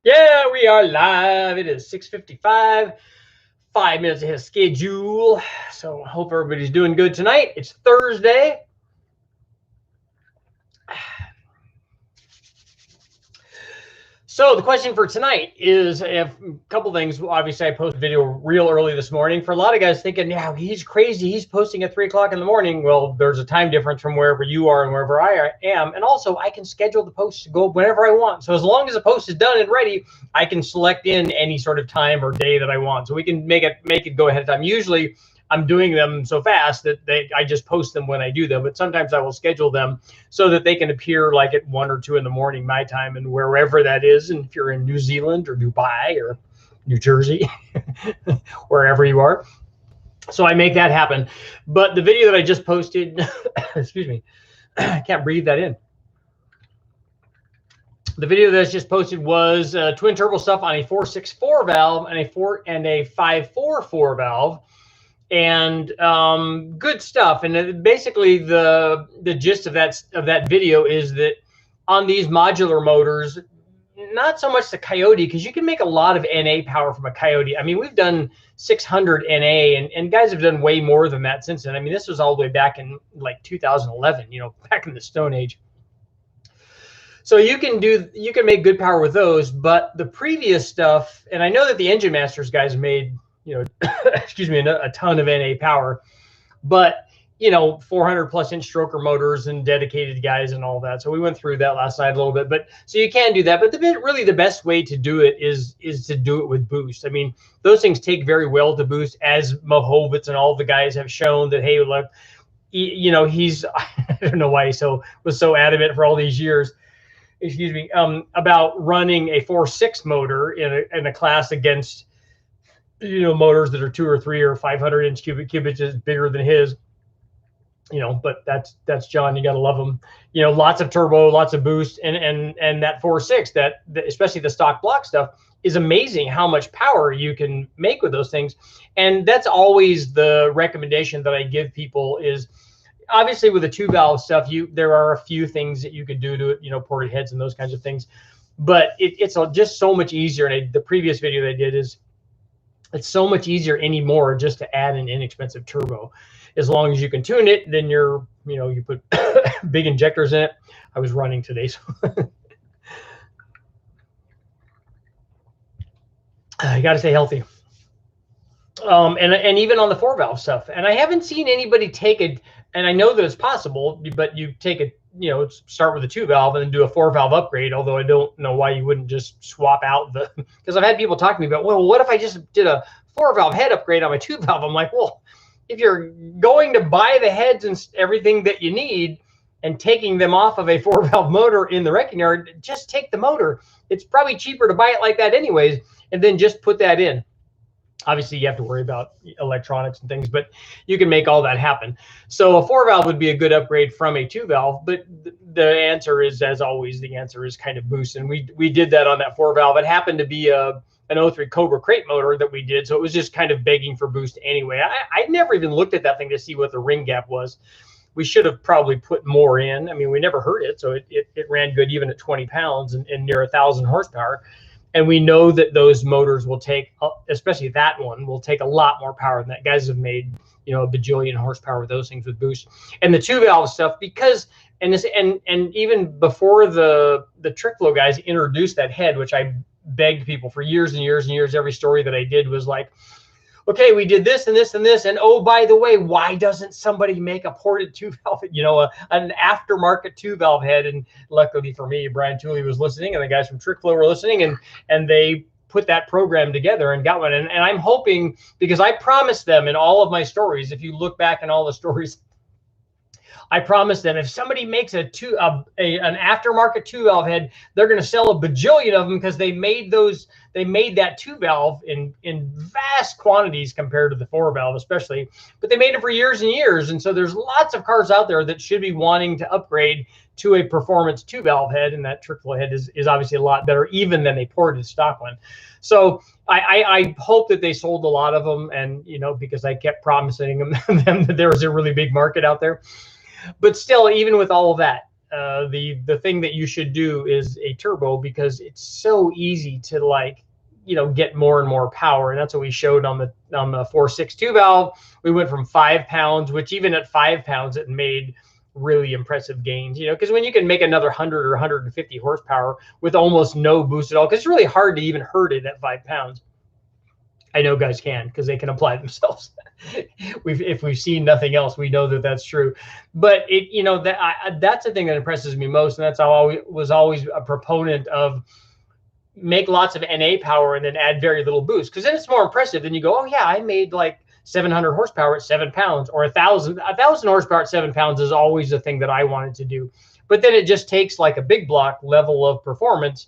Yeah, we are live. It is 6:55, 5 minutes ahead of schedule. So I hope everybody's doing good tonight. It's Thursday. So the question for tonight is a couple things. Obviously, I posted a video real early this morning. For a lot of guys thinking, yeah, he's crazy. He's posting at 3 o'clock in the morning. Well, there's a time difference from wherever you are and wherever I am. And also, I can schedule the post to go whenever I want. So as long as the post is done and ready, I can select in any sort of time or day that I want. So we can make it go ahead of time. Usually, I'm doing them so fast that I just post them when I do them. But sometimes I will schedule them so that they can appear like at 1 or 2 in the morning my time, and wherever that is. And if you're in New Zealand or Dubai or New Jersey, wherever you are. So I make that happen. But the video that I just posted, excuse me, I can't breathe that in. The video that's just posted was twin turbo stuff on a 464 valve and a 544 valve. And good stuff. And basically the gist of that video is that on these modular motors, not so much the Coyote, because you can make a lot of NA power from a Coyote. I mean, we've done 600 NA, and guys have done way more than that since then. I mean, this was all the way back in like 2011, back in the Stone Age. So you can make good power with those, but the previous stuff, and I know that the Engine Masters guys made, excuse me, a ton of NA power, but 400 plus inch stroker motors and dedicated guys and all that. So we went through that last night a little bit, but so you can do that. But really the best way to do it is to do it with boost. I mean, those things take very well to boost, as Mohovitz and all the guys have shown that, hey, look, he's, I don't know why he was so adamant for all these years, excuse me, about running a 4.6 motor in a class against, motors that are 2 or 3 or 500 inch cubic inches bigger than his, but that's John. You got to love him. Lots of turbo, lots of boost, and that 4.6, that especially the stock block stuff, is amazing how much power you can make with those things. And that's always the recommendation that I give people is, obviously with the 2-valve stuff, there are a few things that you could do to it, ported heads and those kinds of things, but it's just so much easier. And the previous video that I did is, it's so much easier anymore just to add an inexpensive turbo. As long as you can tune it, then you put big injectors in it. I was running today, so you got to stay healthy. And even on the 4-valve stuff, and I haven't seen anybody take it. And I know that it's possible, but you take it, start with a 2-valve and then do a 4-valve upgrade. Although I don't know why you wouldn't just swap out because I've had people talk to me about, well, what if I just did a 4-valve head upgrade on my 2-valve? I'm like, well, if you're going to buy the heads and everything that you need and taking them off of a 4-valve motor in the wrecking yard, just take the motor. It's probably cheaper to buy it like that anyways, and then just put that in. Obviously, you have to worry about electronics and things, but you can make all that happen. So a 4-valve would be a good upgrade from a 2-valve, but the answer is, as always, the answer is kind of boost. And we did that on that 4-valve. It happened to be an 03 Cobra crate motor that we did, so it was just kind of begging for boost anyway. I never even looked at that thing to see what the ring gap was. We should have probably put more in. I mean, we never heard it, so it ran good even at 20 pounds and near 1,000 horsepower. And we know that those motors will take, especially that one, will take a lot more power than that. Guys have made, a bajillion horsepower with those things with boost. And the 2-valve stuff, because, and even before the trick flow guys introduced that head, which I begged people for years and years and years, every story that I did was like, okay, we did this and this and this, and oh, by the way, why doesn't somebody make a ported 2-valve, an aftermarket 2-valve head? And luckily for me, Brian Tooley was listening, and the guys from Trick Flow were listening, and they put that program together and got one. And I'm hoping, because I promised them in all of my stories, if you look back in all the stories, I promised them, if somebody makes an aftermarket 2-valve head, they're going to sell a bajillion of them, because they made that 2-valve in vast quantities compared to the 4-valve, especially. But they made it for years and years, and so there's lots of cars out there that should be wanting to upgrade to a performance 2-valve head, and that trick flow head is obviously a lot better even than a ported stock one. So I hope that they sold a lot of them, and because I kept promising them that there was a really big market out there. But still, even with all of that, the thing that you should do is a turbo, because it's so easy to, like, get more and more power. And that's what we showed on the 4.62 valve. We went from 5 pounds, which even at 5 pounds, it made really impressive gains, because when you can make another 100 or 150 horsepower with almost no boost at all, because it's really hard to even hurt it at 5 pounds. I know guys can, because they can apply themselves. If we've seen nothing else, we know that that's true. But that's the thing that impresses me most, and that's how I was always a proponent of: make lots of NA power and then add very little boost, because then it's more impressive. Then you go, oh yeah, I made like 700 horsepower at 7 pounds, or 1,000 horsepower at 7 pounds is always the thing that I wanted to do. But then it just takes like a big block level of performance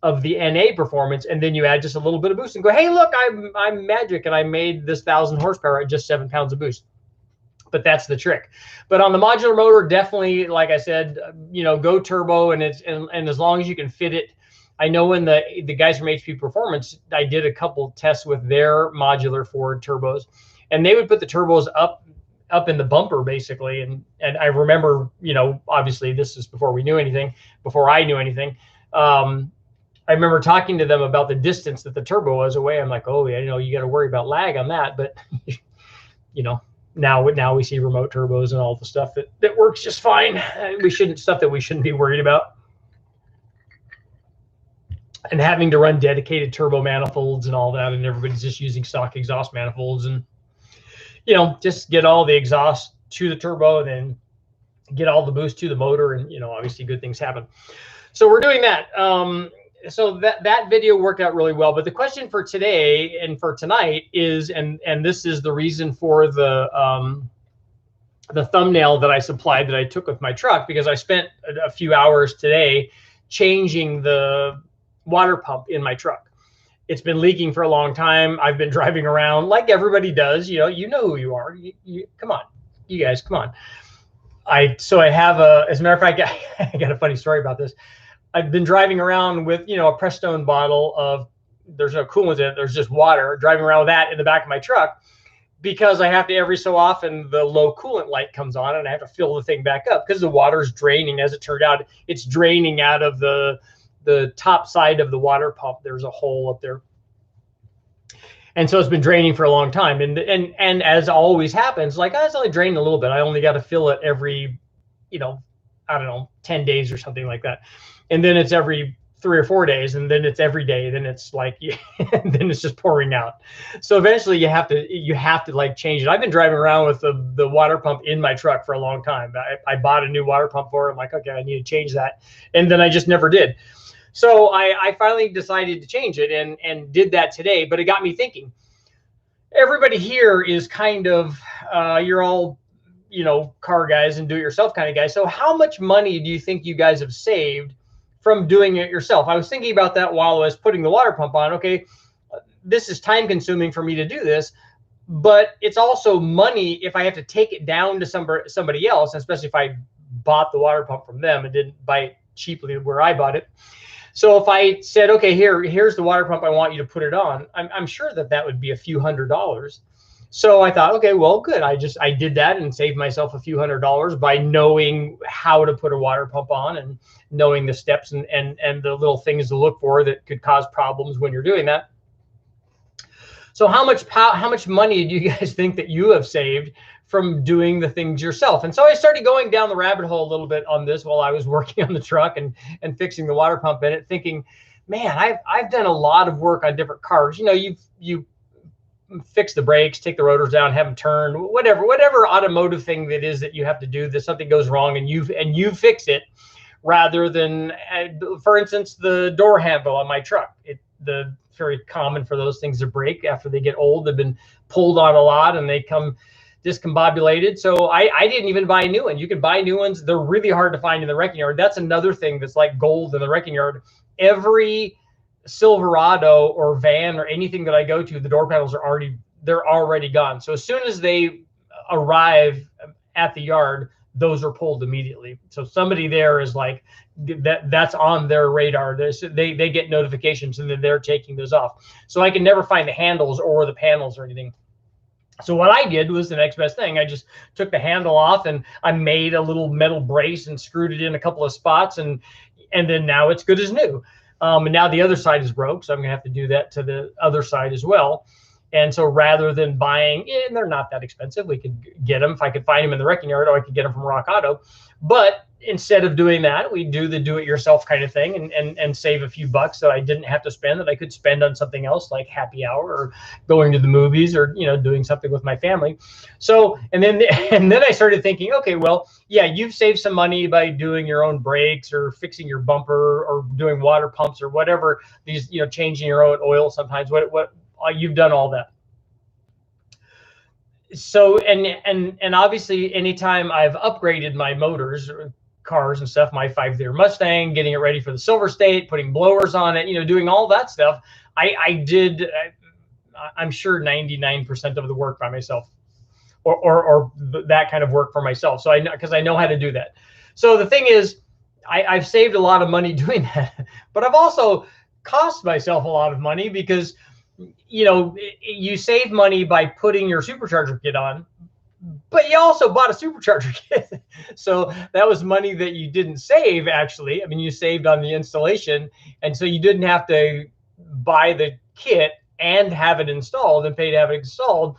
of the NA performance, and then you add just a little bit of boost and go, hey, look, I'm magic, and I made this 1,000 horsepower at just 7 pounds of boost. But that's the trick. But on the modular motor, definitely, like I said, go turbo, and as long as you can fit it. I know when the guys from HP Performance, I did a couple tests with their modular Ford turbos, and they would put the turbos up in the bumper basically. And I remember, obviously this is before I knew anything. I remember talking to them about the distance that the turbo was away. I'm like, oh yeah, you got to worry about lag on that. But now we see remote turbos and all the stuff that works just fine. Stuff that we shouldn't be worried about. And having to run dedicated turbo manifolds and all that, and everybody's just using stock exhaust manifolds, and just get all the exhaust to the turbo and then get all the boost to the motor, and obviously good things happen. So we're doing that. So that video worked out really well. But the question for today and for tonight is, and this is the reason for the thumbnail that I supplied that I took with my truck, because I spent a few hours today changing the water pump in my truck. It's been leaking for a long time. I've been driving around like everybody does. You know who you are. Come on, you guys, come on. As a matter of fact, I got a funny story about this. I've been driving around with, a Prestone bottle of, there's no coolant in it, there's just water, driving around with that in the back of my truck, because I have to, every so often, the low coolant light comes on and I have to fill the thing back up, because the water's draining. As it turned out, it's draining out of the top side of the water pump. There's a hole up there. And so it's been draining for a long time. And as always happens, like, it's only draining a little bit. I only got to fill it every, I don't know, 10 days or something like that. And then it's every 3 or 4 days, and then it's every day. Then it's like, and then it's just pouring out. So eventually you have to like change it. I've been driving around with the water pump in my truck for a long time. I bought a new water pump for it. I'm like, okay, I need to change that. And then I just never did. So I finally decided to change it and did that today. But it got me thinking. Everybody here is kind of, you're all, car guys and do-it-yourself kind of guys. So how much money do you think you guys have saved from doing it yourself? I was thinking about that while I was putting the water pump on. Okay, this is time consuming for me to do this, but it's also money if I have to take it down to somebody else, especially if I bought the water pump from them and didn't buy it cheaply where I bought it. So if I said, okay, here's the water pump, I want you to put it on, I'm sure that would be a few $100s. So I thought, okay, well, good. I did that and saved myself a few $100s by knowing how to put a water pump on and knowing the steps and the little things to look for that could cause problems when you're doing that. So how much money do you guys think that you have saved from doing the things yourself? And so I started going down the rabbit hole a little bit on this while I was working on the truck and fixing the water pump in it, thinking, man, I've done a lot of work on different cars. You fix the brakes, take the rotors down, have them turned, whatever automotive thing that is that you have to do, that something goes wrong and you fix it, rather than, for instance, the door handle on my truck. It's very common for those things to break after they get old. They've been pulled on a lot and they come discombobulated. So I didn't even buy a new one. You can buy new ones. They're really hard to find in the wrecking yard. That's another thing that's like gold in the wrecking yard. Every Silverado or van or anything that I go to, the door panels they're already gone. So as soon as they arrive at the yard, those are pulled immediately. So somebody there is like, that's on their radar. They get notifications and then they're taking those off. So I can never find the handles or the panels or anything. So what I did was the next best thing. I just took the handle off and I made a little metal brace and screwed it in a couple of spots, and then now it's good as new. And now the other side is broke, so I'm gonna have to do that to the other side as well. And so rather than buying, and they're not that expensive, we could get them if I could find them in the wrecking yard, or I could get them from Rock Auto. But instead of doing that, we do the do-it-yourself kind of thing, and save a few bucks that I didn't have to spend, that I could spend on something else like happy hour or going to the movies, or doing something with my family. So and then I started thinking, okay, well, yeah, you've saved some money by doing your own brakes or fixing your bumper or doing water pumps or whatever, these changing your own oil sometimes, what you've done all that. So and obviously anytime I've upgraded my motors, cars and stuff, my 5-liter Mustang, getting it ready for the Silver State, putting blowers on it, doing all that stuff, I'm sure 99% of the work by myself, or that kind of work for myself. So because I know how to do that. So the thing is, I've saved a lot of money doing that, but I've also cost myself a lot of money, because you save money by putting your supercharger kit on, but you also bought a supercharger kit. So that was money that you didn't save, actually. I mean, you saved on the installation, and so you didn't have to buy the kit and have it installed and pay to have it installed.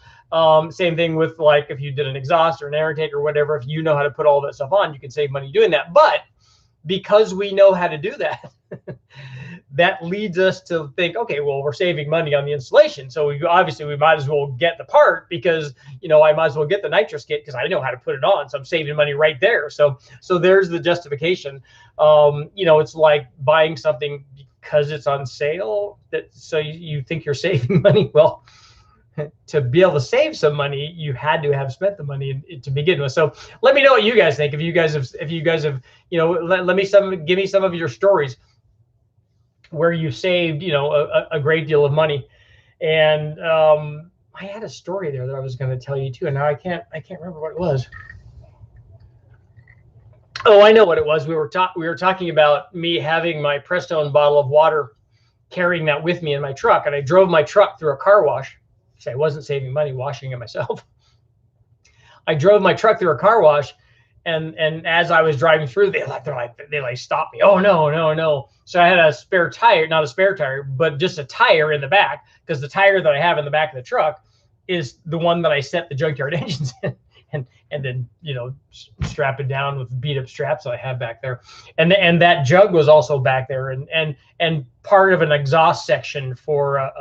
Same thing with, like, if you did an exhaust or an air intake or whatever, if you know how to put all that stuff on, you can save money doing that. But because we know how to do that, that leads us to think, okay, well, we're saving money on the installation, so we might as well get the part, because I might as well get the nitrous kit because I know how to put it on, so I'm saving money right there. So there's the justification. It's like buying something because it's on sale, so you think you're saving money. Well, to be able to save some money, you had to have spent the money to begin with. So let me know what you guys think. If you guys have give me some of your stories where you saved, a great deal of money. And I had a story there that I was going to tell you too, and now I can't remember what it was. Oh, I know what it was. We were talking about me having my Prestone bottle of water, carrying that with me in my truck, and I drove my truck through a car wash. So I wasn't saving money washing it myself. I drove my truck through a car wash, and as I was driving through, they stopped me. Oh, no. So I had a spare tire, not a spare tire, but just a tire in the back, because the tire that I have in the back of the truck is the one that I set the junkyard engines in, and then strap it down with beat up straps that I have back there. And that jug was also back there, and part of an exhaust section for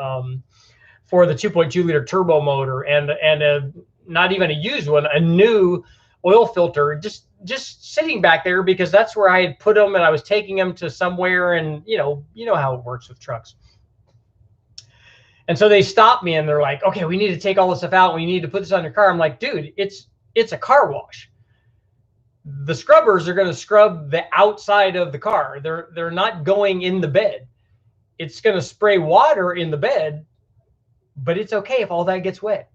the 2.2 liter turbo motor, and a, not even a used one, a new oil filter just sitting back there, because that's where I had put them, and I was taking them to somewhere, and you know how it works with trucks. And so they stopped me, and they're like, okay, we need to take all this stuff out. We need to put this on your car. I'm like, dude, it's a car wash. The scrubbers are going to scrub the outside of the car. They're not going in the bed. It's going to spray water in the bed, but it's okay if all that gets wet.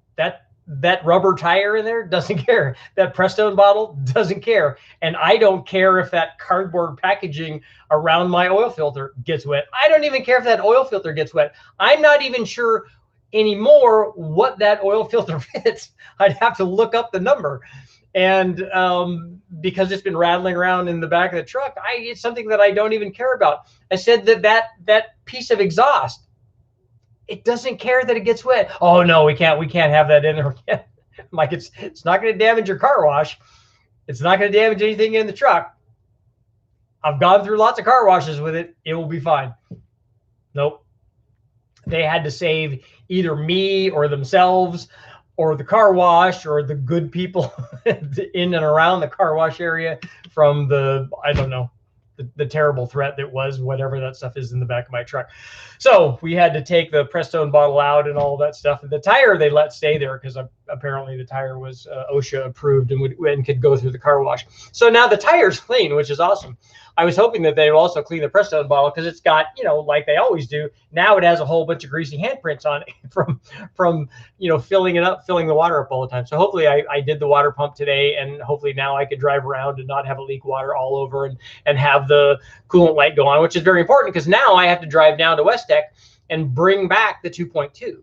That rubber tire in there doesn't care. That Prestone bottle doesn't care. And I don't care if that cardboard packaging around my oil filter gets wet. I don't even care if that oil filter gets wet. I'm not even sure anymore what that oil filter fits. I'd have to look up the number. And because it's been rattling around in the back of the truck, it's something that I don't even care about. I said that piece of exhaust, it doesn't care that it gets wet. Oh no, we can't have that in there. I'm like, it's not going to damage your car wash. It's not going to damage anything in the truck. I've gone through lots of car washes with it. It will be fine. Nope. They had to save either me or themselves or the car wash or the good people in and around the car wash area from the, I don't know, the terrible threat that was whatever that stuff is in the back of my truck. So we had to take the Prestone bottle out and all that stuff. The tire they let stay there because apparently the tire was OSHA approved and could go through the car wash. So now the tire's clean, which is awesome. I was hoping that they would also clean the Prestone bottle because it's got, like they always do. Now it has a whole bunch of greasy handprints on it from filling the water up all the time. So hopefully I did the water pump today, and hopefully now I could drive around and not have a leak water all over and have the coolant light go on, which is very important because now I have to drive down to West Tech and bring back the 2.2,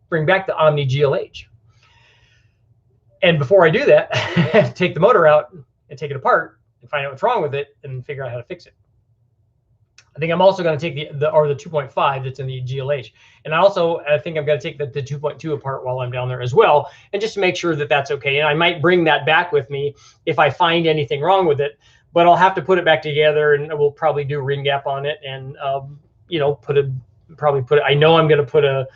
bring back the Omni GLH. And before I do that, I have to take the motor out and take it apart and find out what's wrong with it and figure out how to fix it. I think I'm also going to take the 2.5 that's in the GLH. And I think I'm going to take the 2.2 apart while I'm down there as well, and just to make sure that that's okay. And I might bring that back with me if I find anything wrong with it, but I'll have to put it back together, and we'll probably do ring gap on it, and you know, I know I'm going to put a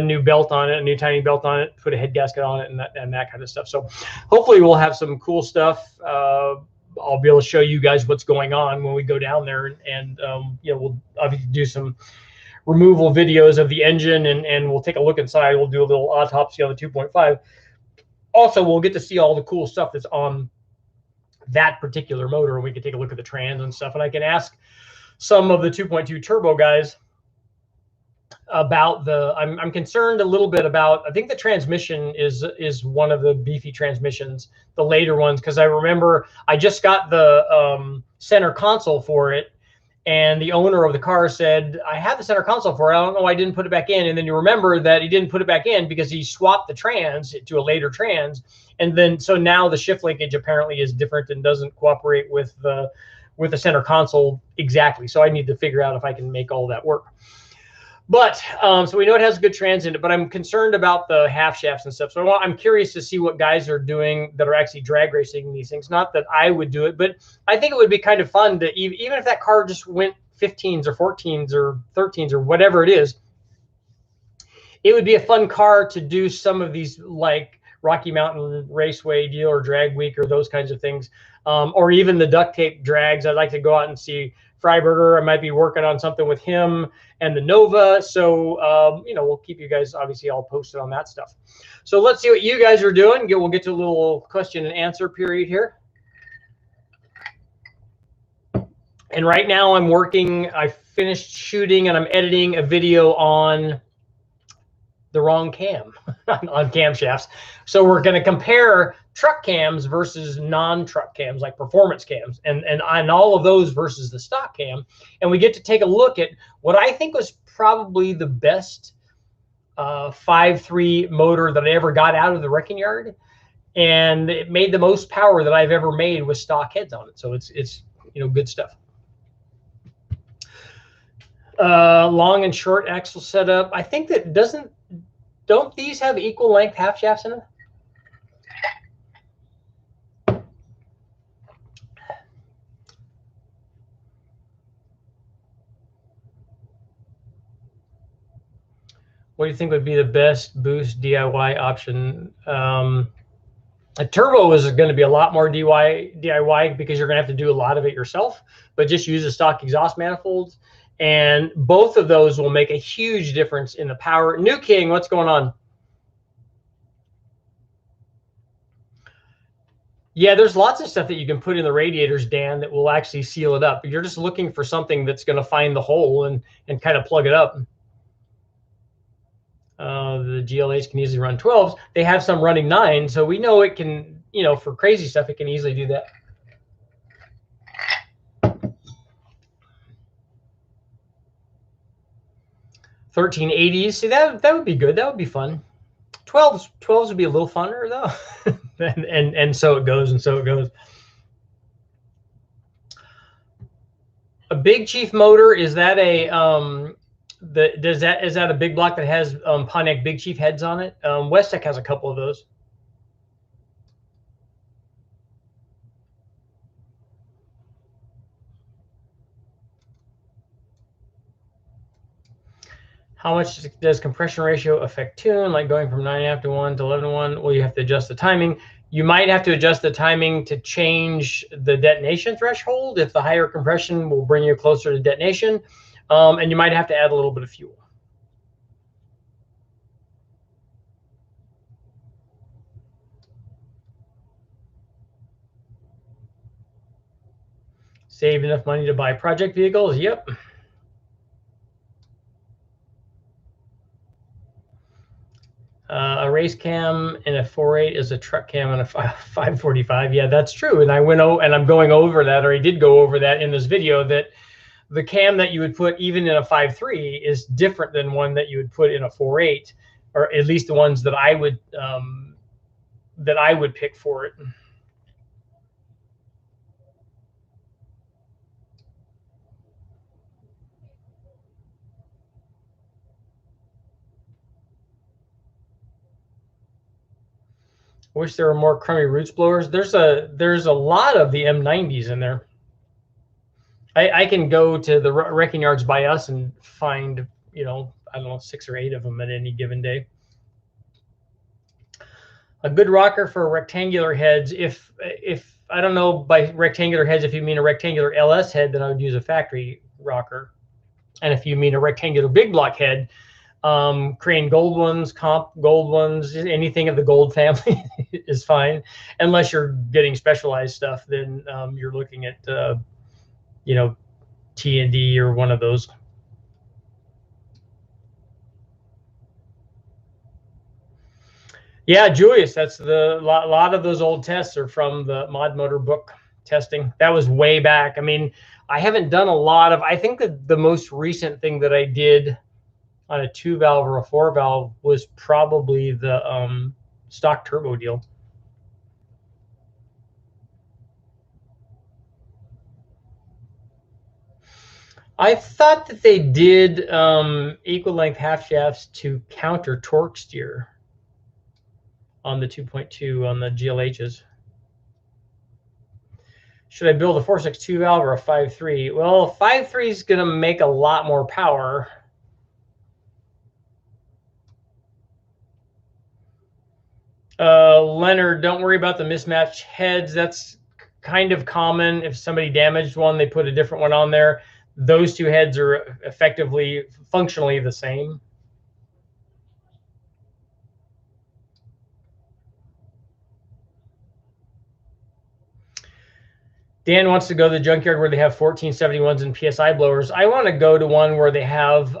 new belt on it, a new tiny belt on it, put a head gasket on it, and that kind of stuff. So hopefully we'll have some cool stuff. I'll be able to show you guys what's going on when we go down there, and you know, we'll obviously do some removal videos of the engine, and we'll take a look inside. We'll do a little autopsy on the 2.5. Also, we'll get to see all the cool stuff that's on that particular motor, and we can take a look at the trans and stuff. And I can ask some of the 2.2 turbo guys about I'm concerned a little bit about, I think the transmission is one of the beefy transmissions, the later ones, because I remember I just got the center console for it, and the owner of the car said, I have the center console for it, I don't know why I didn't put it back in. And then you remember that he didn't put it back in because he swapped the trans to a later trans, and then so now the shift linkage apparently is different and doesn't cooperate with the center console exactly. So I need to figure out if I can make all that work. But so we know it has a good trans in it, but I'm concerned about the half shafts and stuff. So I'm curious to see what guys are doing that are actually drag racing these things. Not that I would do it, but I think it would be kind of fun to, even if that car just went 15s or 14s or 13s or whatever it is, it would be a fun car to do some of these, like Rocky Mountain Raceway deal or Drag Week or those kinds of things, or even the duct tape drags. I'd like to go out and see Freiberger. I might be working on something with him and the Nova. So, you know, we'll keep you guys obviously all posted on that stuff. So let's see what you guys are doing. We'll get to a little question and answer period here. And right now I'm working, I finished shooting and I'm editing a video on the wrong cam on camshafts. So we're going to compare truck cams versus non-truck cams, like performance cams, and all of those versus the stock cam. And we get to take a look at what I think was probably the best 5.3 motor that I ever got out of the wrecking yard, and it made the most power that I've ever made with stock heads on it. So it's you know, good stuff. Long and short axle setup. I think that don't these have equal length half shafts in them? What do you think would be the best boost DIY option? A turbo is going to be a lot more DIY because you're going to have to do a lot of it yourself, but just use a stock exhaust manifold. And both of those will make a huge difference in the power. New King, what's going on? Yeah, there's lots of stuff that you can put in the radiators, Dan, that will actually seal it up. You're just looking for something that's going to find the hole and kind of plug it up. The GLH can easily run 12s. They have some running 9, so we know it can, you know, for crazy stuff, it can easily do that. $13.80s. See, that would be good. That would be fun. 12s would be a little funner though. and so it goes, and so it goes. A Big Chief motor, is that a is that a big block that has Pontiac Big Chief heads on it? Westech has a couple of those. How much does compression ratio affect tune? Like going from 9.5 to 1 to 11 to 1? Well, you have to adjust the timing. You might have to adjust the timing to change the detonation threshold. If the higher compression will bring you closer to detonation, and you might have to add a little bit of fuel. Save enough money to buy project vehicles? Yep. A race cam in a 4.8 is a truck cam in a 5.45. Yeah, that's true. And I'm going over that, or I did go over that in this video, that the cam that you would put even in a 5.3 is different than one that you would put in a 4.8, or at least the ones that I would that I would pick for it. Wish there were more crummy roots blowers. There's a lot of the M90s in there. I can go to the wrecking yards by us and find, you know, I don't know, 6 or 8 of them at any given day. A good rocker for rectangular heads. If I don't know by rectangular heads, if you mean a rectangular LS head, then I would use a factory rocker. And if you mean a rectangular big block head, Crane gold ones, Comp gold ones, anything of the gold family is fine. Unless you're getting specialized stuff, then you're looking at, you know, T&D or one of those. Yeah, Julius, that's the lot of those old tests are from the Mod Motor book testing. That was way back. I mean, I haven't done a lot of, I think that the most recent thing that I did on a 2-valve or a 4-valve was probably the stock turbo deal. I thought that they did equal length half shafts to counter torque steer on the 2.2 on the GLHs. Should I build a 4.62 valve or a 5.3? Well, 5.3 is going to make a lot more power. Leonard, don't worry about the mismatched heads. That's kind of common. If somebody damaged one, they put a different one on there. Those two heads are effectively, functionally the same. Dan wants to go to the junkyard where they have 1471s and PSI blowers. I want to go to one where they have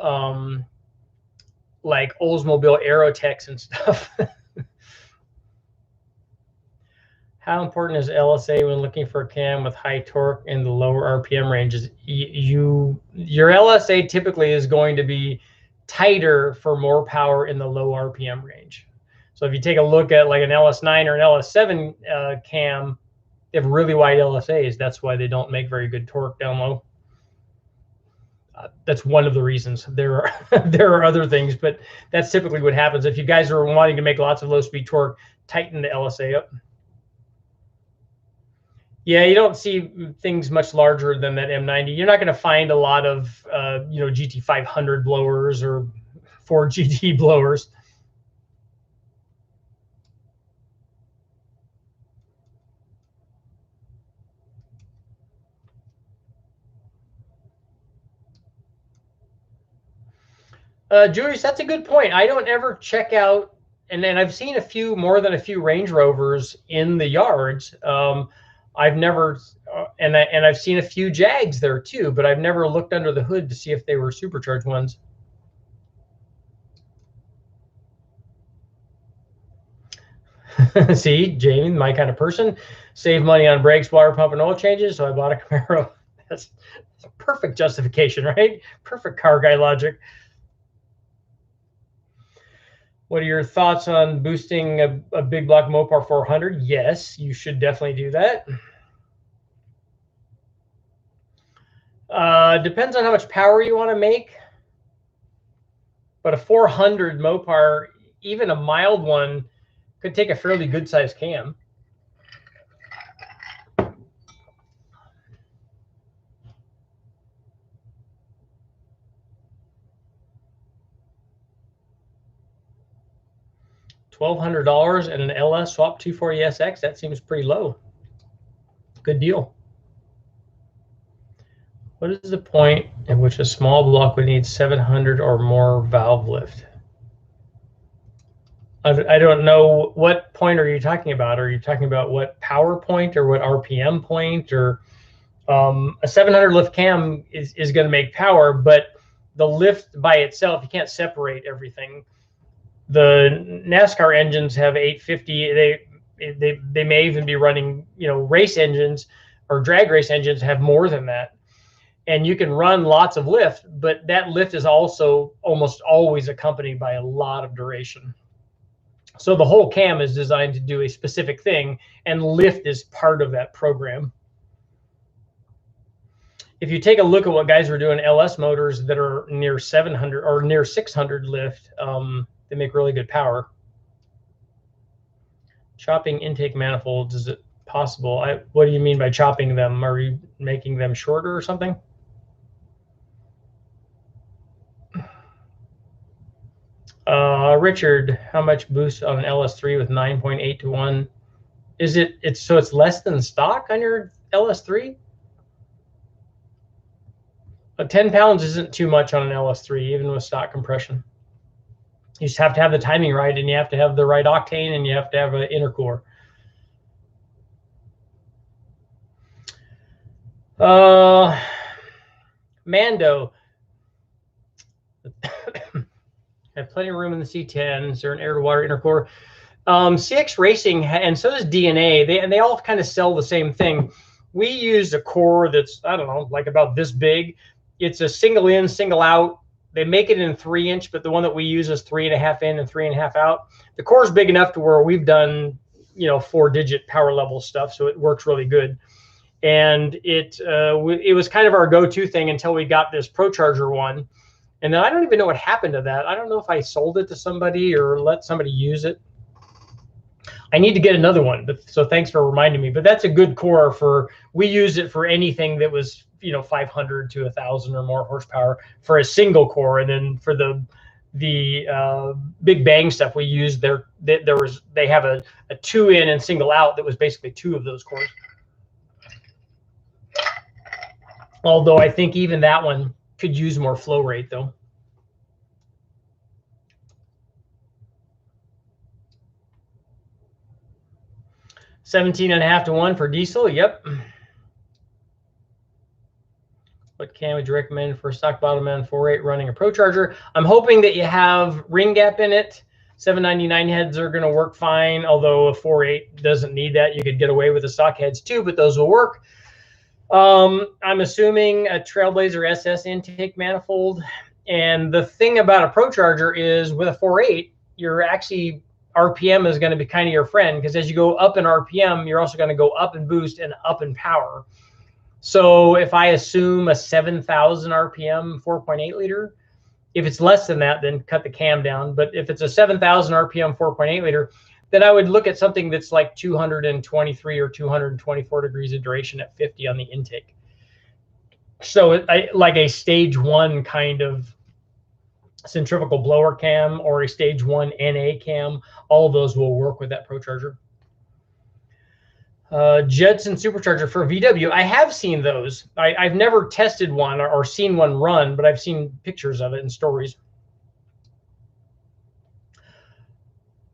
like Oldsmobile Aerotechs and stuff. How important is LSA when looking for a cam with high torque in the lower RPM ranges? Your LSA typically is going to be tighter for more power in the low RPM range. So if you take a look at like an LS9 or an LS7 cam, they have really wide LSAs. That's why they don't make very good torque down low. That's one of the reasons. There are other things, but that's typically what happens. If you guys are wanting to make lots of low-speed torque, tighten the LSA up. Yeah, you don't see things much larger than that M90. You're not going to find a lot of you know, GT500 blowers or Ford GT blowers. Julius, that's a good point. I don't ever check out, and then I've seen a few, more than a few Range Rovers in the yards. I've never, and I've seen a few Jags there too, but I've never looked under the hood to see if they were supercharged ones. See, Jamie, my kind of person. Save money on brakes, water pump, and oil changes, so I bought a Camaro. That's perfect justification, right? Perfect car guy logic. What are your thoughts on boosting a big block Mopar 400? Yes, you should definitely do that. Depends on how much power you want to make. But a 400 Mopar, even a mild one, could take a fairly good sized cam. $1,200 and an LS swap 240SX, that seems pretty low. Good deal. What is the point at which a small block would need 700 or more valve lift? I don't know, what point are you talking about? Are you talking about what power point or what RPM point? Or a 700 lift cam is going to make power, but the lift by itself, you can't separate everything. The NASCAR engines have 850. They may even be running, you know, race engines or drag race engines have more than that. And you can run lots of lift, but that lift is also almost always accompanied by a lot of duration. So the whole cam is designed to do a specific thing, and lift is part of that program. If you take a look at what guys are doing, LS motors that are near 700 or near 600 lift, they make really good power. Chopping intake manifolds, is it possible? What do you mean by chopping them? Are you making them shorter or something? Richard, how much boost on an LS3 with 9.8 to 1? Is it so it's less than stock on your LS3? 10 pounds isn't too much on an LS3, even with stock compression. You just have to have the timing right, and you have to have the right octane, and you have to have an intercooler. Mando. Have plenty of room in the C10. Is there an air-to-water intercooler? CX Racing, and so does DNA. They all kind of sell the same thing. We use a core that's, I don't know, like about this big. It's a single in, single out. They make it in 3-inch, but the one that we use is 3.5 in and 3.5 out. The core is big enough to where we've done, 4-digit power level stuff, so it works really good. And it was kind of our go-to thing until we got this ProCharger one. And then I don't even know what happened to that. I don't know if I sold it to somebody or let somebody use it. I need to get another one, so thanks for reminding me. But that's a good core we use it for anything that was 500 to 1,000 or more horsepower for a single core, and then for the big bang stuff we used they have a 2-in and single out that was basically 2 of those cores. Although I think even that one could use more flow rate though. $17.5 to 1 for diesel. Yep. What cam would you recommend for stock bottom end 4.8 running a ProCharger? I'm hoping that you have ring gap in it. 799 heads are going to work fine, although a 4.8 doesn't need that. You could get away with the stock heads too, but those will work. I'm assuming a Trailblazer SS intake manifold. And the thing about a ProCharger is with a 4.8, you're actually RPM is going to be kind of your friend, because as you go up in RPM, you're also going to go up in boost and up in power. So if I assume a 7,000 RPM 4.8 liter, if it's less than that, then cut the cam down. But if it's a 7,000 RPM 4.8 liter, then I would look at something that's like 223 or 224 degrees of duration at 50 on the intake. So like a stage 1 kind of centrifugal blower cam or a stage 1 NA cam, all of those will work with that ProCharger. Judson supercharger for VW. I have seen those. I've never tested one or seen one run, but I've seen pictures of it in stories.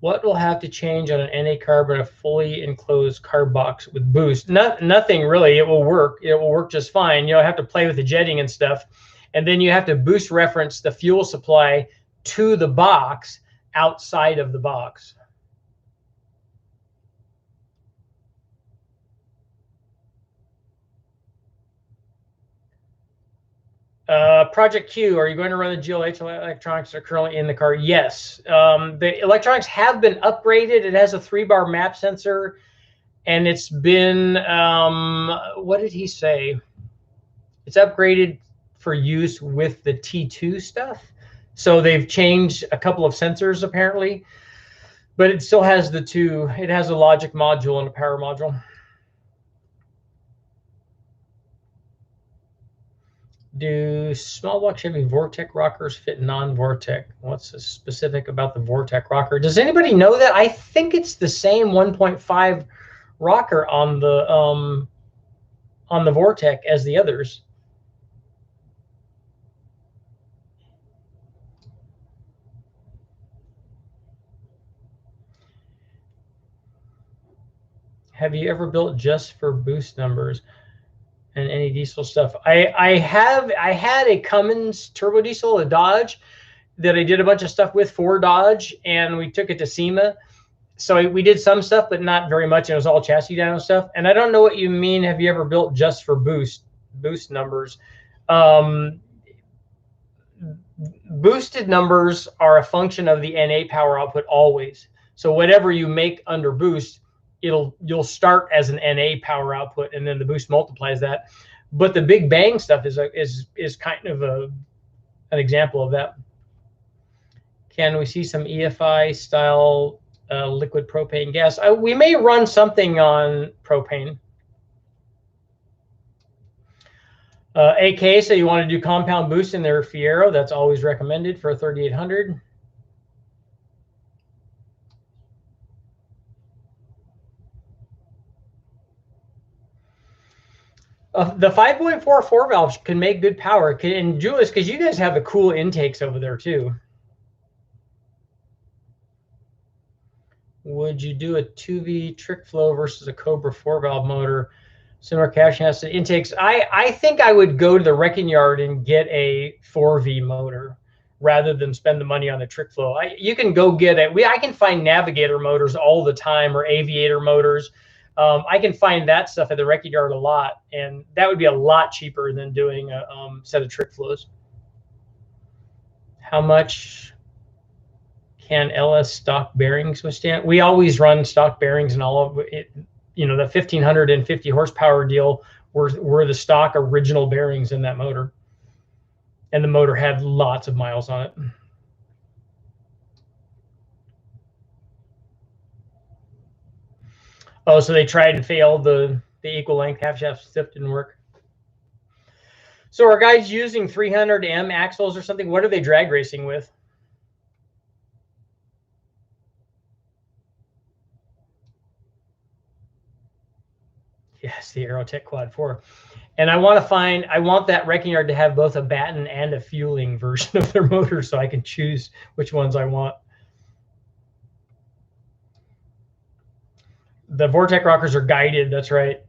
What will have to change on an NA carb in a fully enclosed carb box with boost? Nothing really. It will work. It will work just fine. You'll have to play with the jetting and stuff. And then you have to boost reference the fuel supply to the box outside of the box. Project Q, are you going to run the GLH electronics that are currently in the car? Yes. The electronics have been upgraded. It has a 3-bar map sensor, and it's been, what did he say? It's upgraded for use with the T2 stuff. So they've changed a couple of sensors apparently, but it still has the 2. It has a logic module and a power module. Do small block Chevy Vortec rockers fit non-Vortec? What's specific about the Vortec rocker? Does anybody know that? I think it's the same 1.5 rocker on the Vortec as the others. Have you ever built just for boost numbers and any diesel stuff? I had a Cummins turbo diesel, a Dodge, that I did a bunch of stuff with for Dodge, and we took it to SEMA. So we did some stuff, but not very much. It was all chassis dyno stuff. And I don't know what you mean. Have you ever built just for boost numbers? Boosted numbers are a function of the NA power output always. So whatever you make under boost, you'll start as an NA power output, and then the boost multiplies that. But the big bang stuff is kind of an example of that. Can we see some EFI style liquid propane gas? We may run something on propane. AK, so you want to do compound boost in their Fiero. That's always recommended for a 3800. The 5.4 4-valves can make good power. And Julius, because you guys have the cool intakes over there too. Would you do a 2V trick flow versus a Cobra 4-valve motor? Similar cashing has intakes. I think I would go to the wrecking yard and get a 4V motor rather than spend the money on the trick flow. You can go get it. I can find Navigator motors all the time, or Aviator motors. I can find that stuff at the wrecking yard a lot, and that would be a lot cheaper than doing a set of trick flows. How much can LS stock bearings withstand? We always run stock bearings and all of it. You know, the 1550 horsepower deal were the stock original bearings in that motor, and the motor had lots of miles on it. Oh, so they tried and failed the equal length half shaft stiff didn't work. So are guys using 300M axles or something? What are they drag racing with? Yes, the Aerotech Quad 4. And I want that wrecking yard to have both a batten and a fueling version of their motor, so I can choose which ones I want. The Vortec rockers are guided, that's right.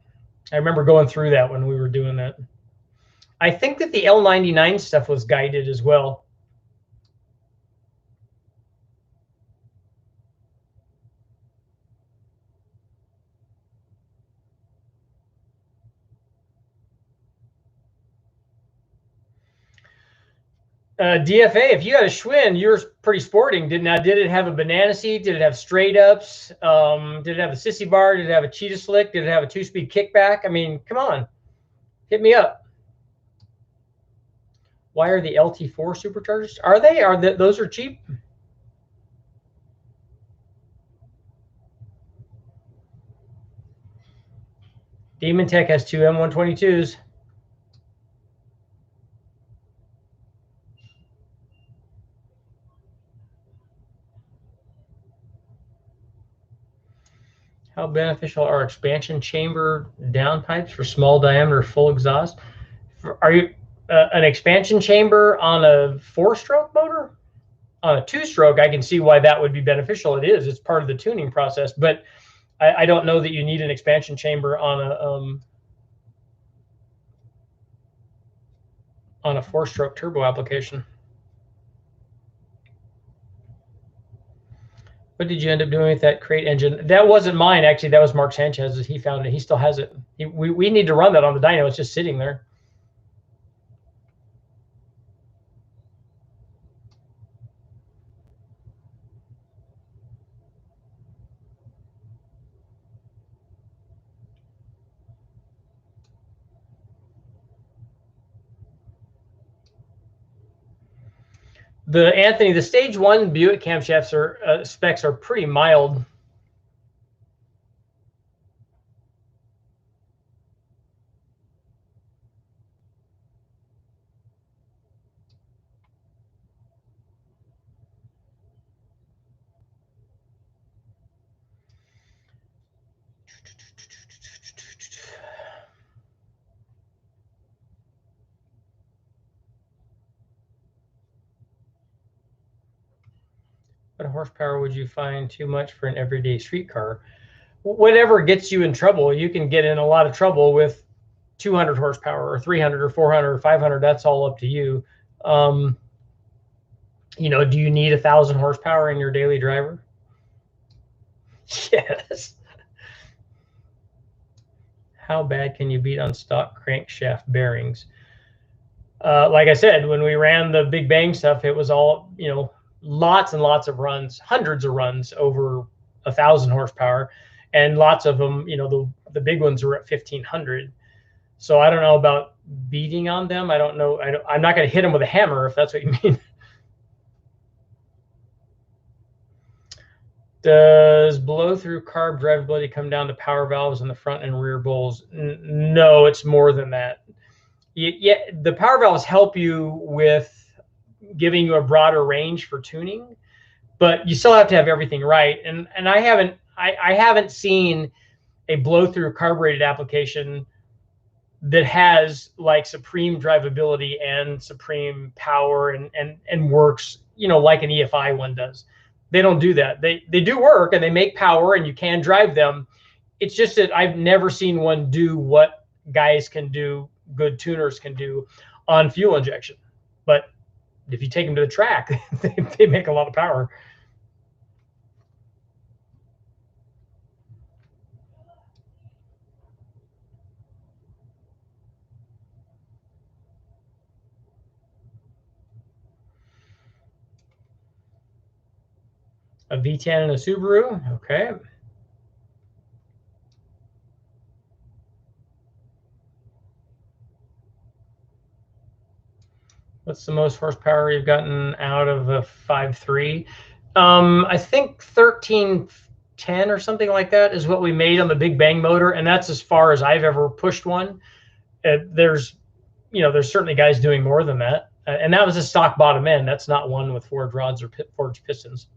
I remember going through that when we were doing that. I think that the L99 stuff was guided as well. DFA, if you had a Schwinn, you're pretty sporting. Did it have a banana seat? Did it have straight ups? Did it have a sissy bar? Did it have a cheetah slick? Did it have a 2-speed kickback? I mean, come on, hit me up. Why are the LT4 superchargers? Are they? Those are cheap? Demon Tech has 2 M122s. How beneficial are expansion chamber downpipes for small diameter full exhaust? Are you an expansion chamber on a 4-stroke motor? On a 2-stroke, I can see why that would be beneficial. It is. It's part of the tuning process, but I don't know that you need an expansion chamber on a 4-stroke turbo application. What did you end up doing with that crate engine? That wasn't mine, actually. That was Mark Sanchez's. He found it. He still has it. We need to run that on the dyno. It's just sitting there. Anthony, the stage 1 Buick camshafts specs are pretty mild. What horsepower would you find too much for an everyday street car? Whatever gets you in trouble. You can get in a lot of trouble with 200 horsepower or 300 or 400 or 500. That's all up to you. You know, do you need 1,000 horsepower in your daily driver? Yes. How bad can you beat on stock crankshaft bearings? Like I said, when we ran the Big Bang stuff, it was all, you know, lots and lots of runs, hundreds of runs over 1,000 horsepower, and lots of them, you know, the big ones are at 1,500. So I don't know about beating on them. I don't know. I'm not going to hit them with a hammer if that's what you mean. Does blow through carb drivability come down to power valves in the front and rear bulls? No, it's more than that. Yeah, the power valves help you with giving you a broader range for tuning, but you still have to have everything right. And I haven't seen a blow through carbureted application that has like supreme drivability and supreme power and works, you know, like an EFI one does. They don't do that. They do work and they make power and you can drive them. It's just that I've never seen one do what guys can do, good tuners can do on fuel injection. But if you take them to the track, they make a lot of power. A V10 and a Subaru, okay. What's the most horsepower you've gotten out of a 5.3? I think 1310 or something like that is what we made on the Big Bang motor, and that's as far as I've ever pushed one. There's certainly guys doing more than that, and that was a stock bottom end. That's not one with forged rods or forged pistons.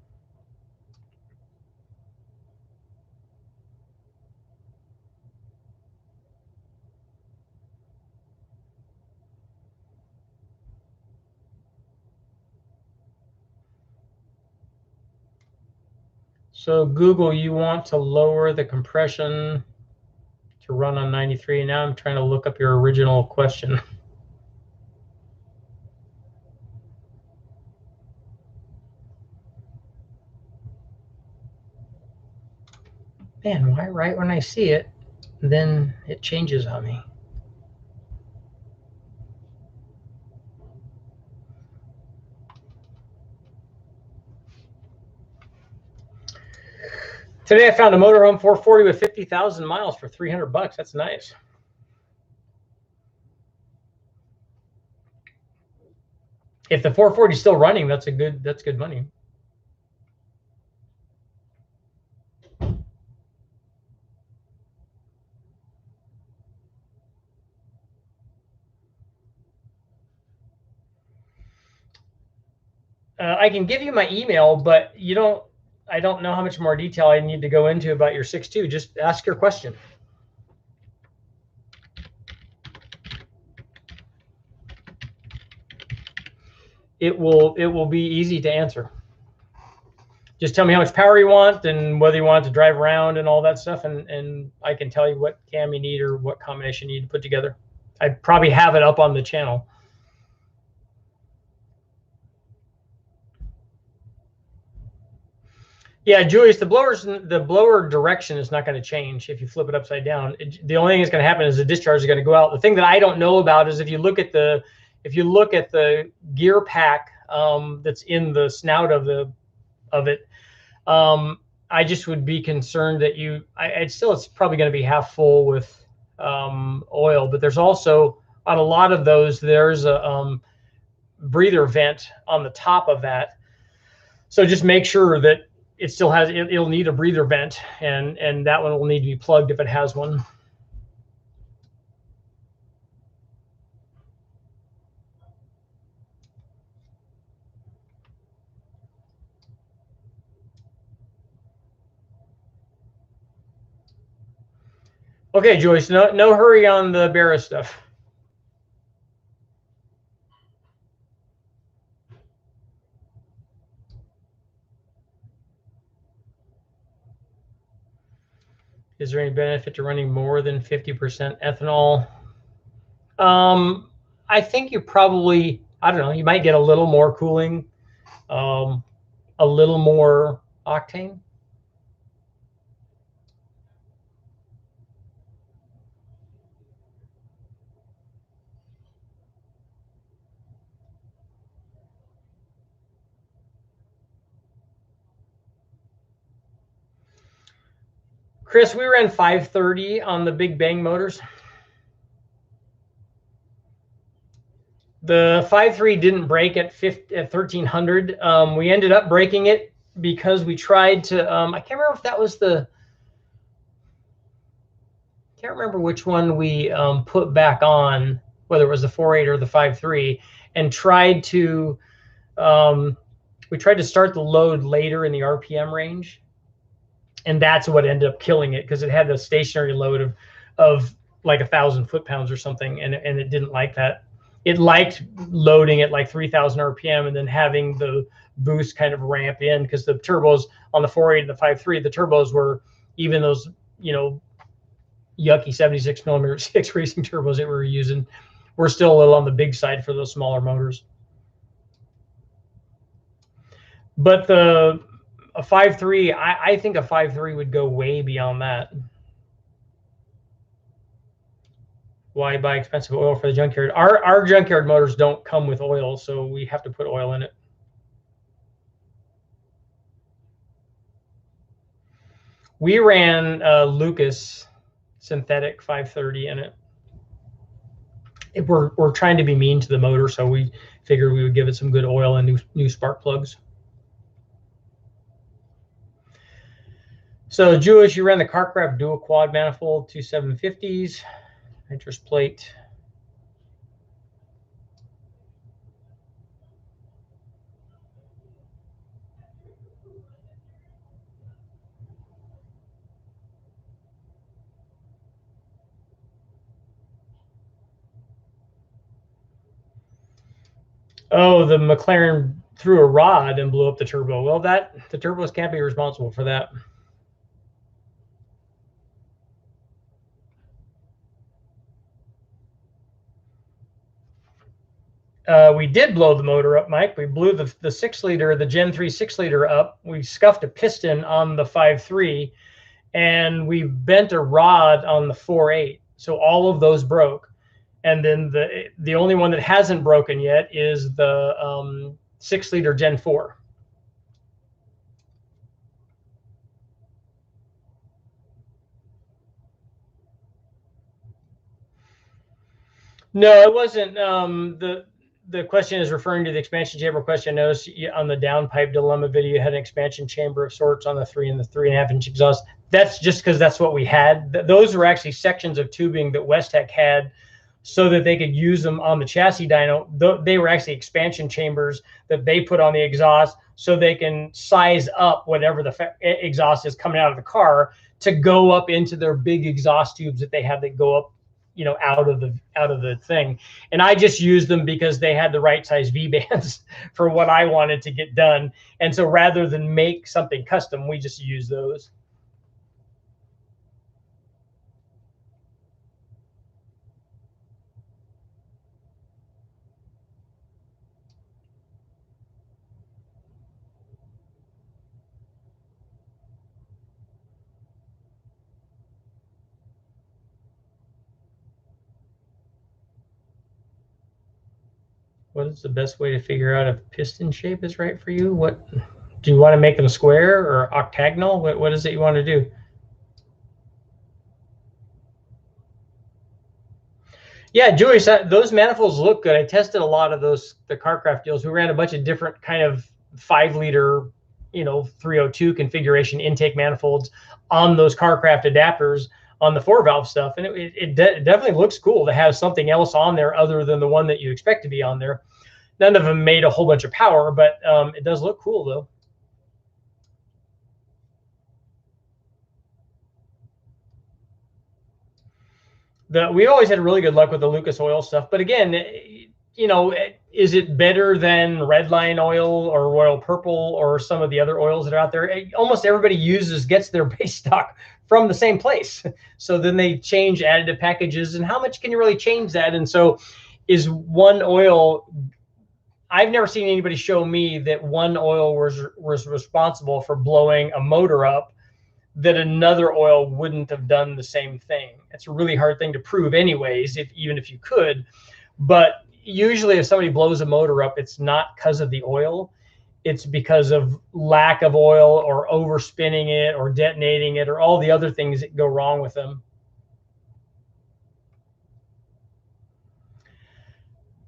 So Google, you want to lower the compression to run on 93. Now I'm trying to look up your original question. Man, why right when I see it, then it changes on me? Today I found a motorhome 440 with 50,000 miles for $300. That's nice. If the 440 is still running, that's good money. I can give you my email, but I don't know how much more detail I need to go into about your 6.2. Just ask your question. It will be easy to answer. Just tell me how much power you want and whether you want it to drive around and all that stuff, and I can tell you what cam you need or what combination you need to put together. I probably have it up on the channel. Yeah, Julius, the blower direction is not going to change if you flip it upside down. The only thing that's going to happen is the discharge is going to go out. The thing that I don't know about is if you look at the gear pack that's in the snout of it, I just would be concerned that it's probably going to be half full with oil. But there's also on a lot of those there's a breather vent on the top of that. So just make sure that it still has it'll need a breather vent, and that one will need to be plugged if it has one. Okay, Joyce, no hurry on the Barra stuff. Is there any benefit to running more than 50% ethanol? I think you probably, I don't know, you might get a little more cooling, a little more octane. Chris, we ran 530 on the Big Bang motors. The 5.3 didn't break at 1300. We ended up breaking it because we tried to, I can't remember if that was can't remember which one we put back on, whether it was the 4.8 or the 5.3, and tried to, we tried to start the load later in the RPM range. And that's what ended up killing it, because it had the stationary load of like 1,000 foot-pounds or something, and it didn't like that. It liked loading at like 3,000 RPM and then having the boost kind of ramp in, because the turbos on the 4.8 and the 5.3, the turbos were, even those, you know, yucky 76 millimeter 6 racing turbos that we were using, were still a little on the big side for those smaller motors. But a 5.3, I think a 5.3 would go way beyond that. Why buy expensive oil for the junkyard? Our junkyard motors don't come with oil, so we have to put oil in it. We ran Lucas synthetic 530 in it. We're trying to be mean to the motor, so we figured we would give it some good oil and new spark plugs. So Jewish, you ran the Carcraft dual quad manifold 2750s, nitrous plate. Oh, the McLaren threw a rod and blew up the turbo. Well, the turbos can't be responsible for that. We did blow the motor up, Mike. We blew the 6-liter, the Gen 3 6-liter up. We scuffed a piston on the 5.3, and we bent a rod on the 4.8. So all of those broke. And then the only one that hasn't broken yet is the 6-liter Gen 4. No, it wasn't. The question is referring to the expansion chamber question. I noticed on the downpipe dilemma video, you had an expansion chamber of sorts on the 3 and the 3.5 inch exhaust. That's just because that's what we had. Those were actually sections of tubing that Westech had, so that they could use them on the chassis dyno. They were actually expansion chambers that they put on the exhaust, so they can size up whatever the exhaust is coming out of the car to go up into their big exhaust tubes that they have that go up, you know, out of the thing. And I just used them because they had the right size V bands for what I wanted to get done. And so rather than make something custom, we just use those. What is the best way to figure out if piston shape is right for you? What do you want to make them, square or octagonal? What is it you want to do? Yeah, Julius, those manifolds look good. I tested a lot of the Carcraft deals. We ran a bunch of different kind of 5-liter, you know, 302 configuration intake manifolds on those Carcraft adapters on the 4-valve stuff, and it definitely looks cool to have something else on there other than the one that you expect to be on there. None of them made a whole bunch of power, but it does look cool though. We always had really good luck with the Lucas oil stuff, but again, you know, is it better than Redline oil or Royal Purple or some of the other oils that are out there? Almost everybody gets their base stock from the same place. So then they change additive packages, and how much can you really change that? And so is one oil, I've never seen anybody show me that one oil was responsible for blowing a motor up that another oil wouldn't have done the same thing. It's a really hard thing to prove anyways, even if you could. But usually if somebody blows a motor up, it's not because of the oil. it's because of lack of oil or overspinning it or detonating it or all the other things that go wrong with them.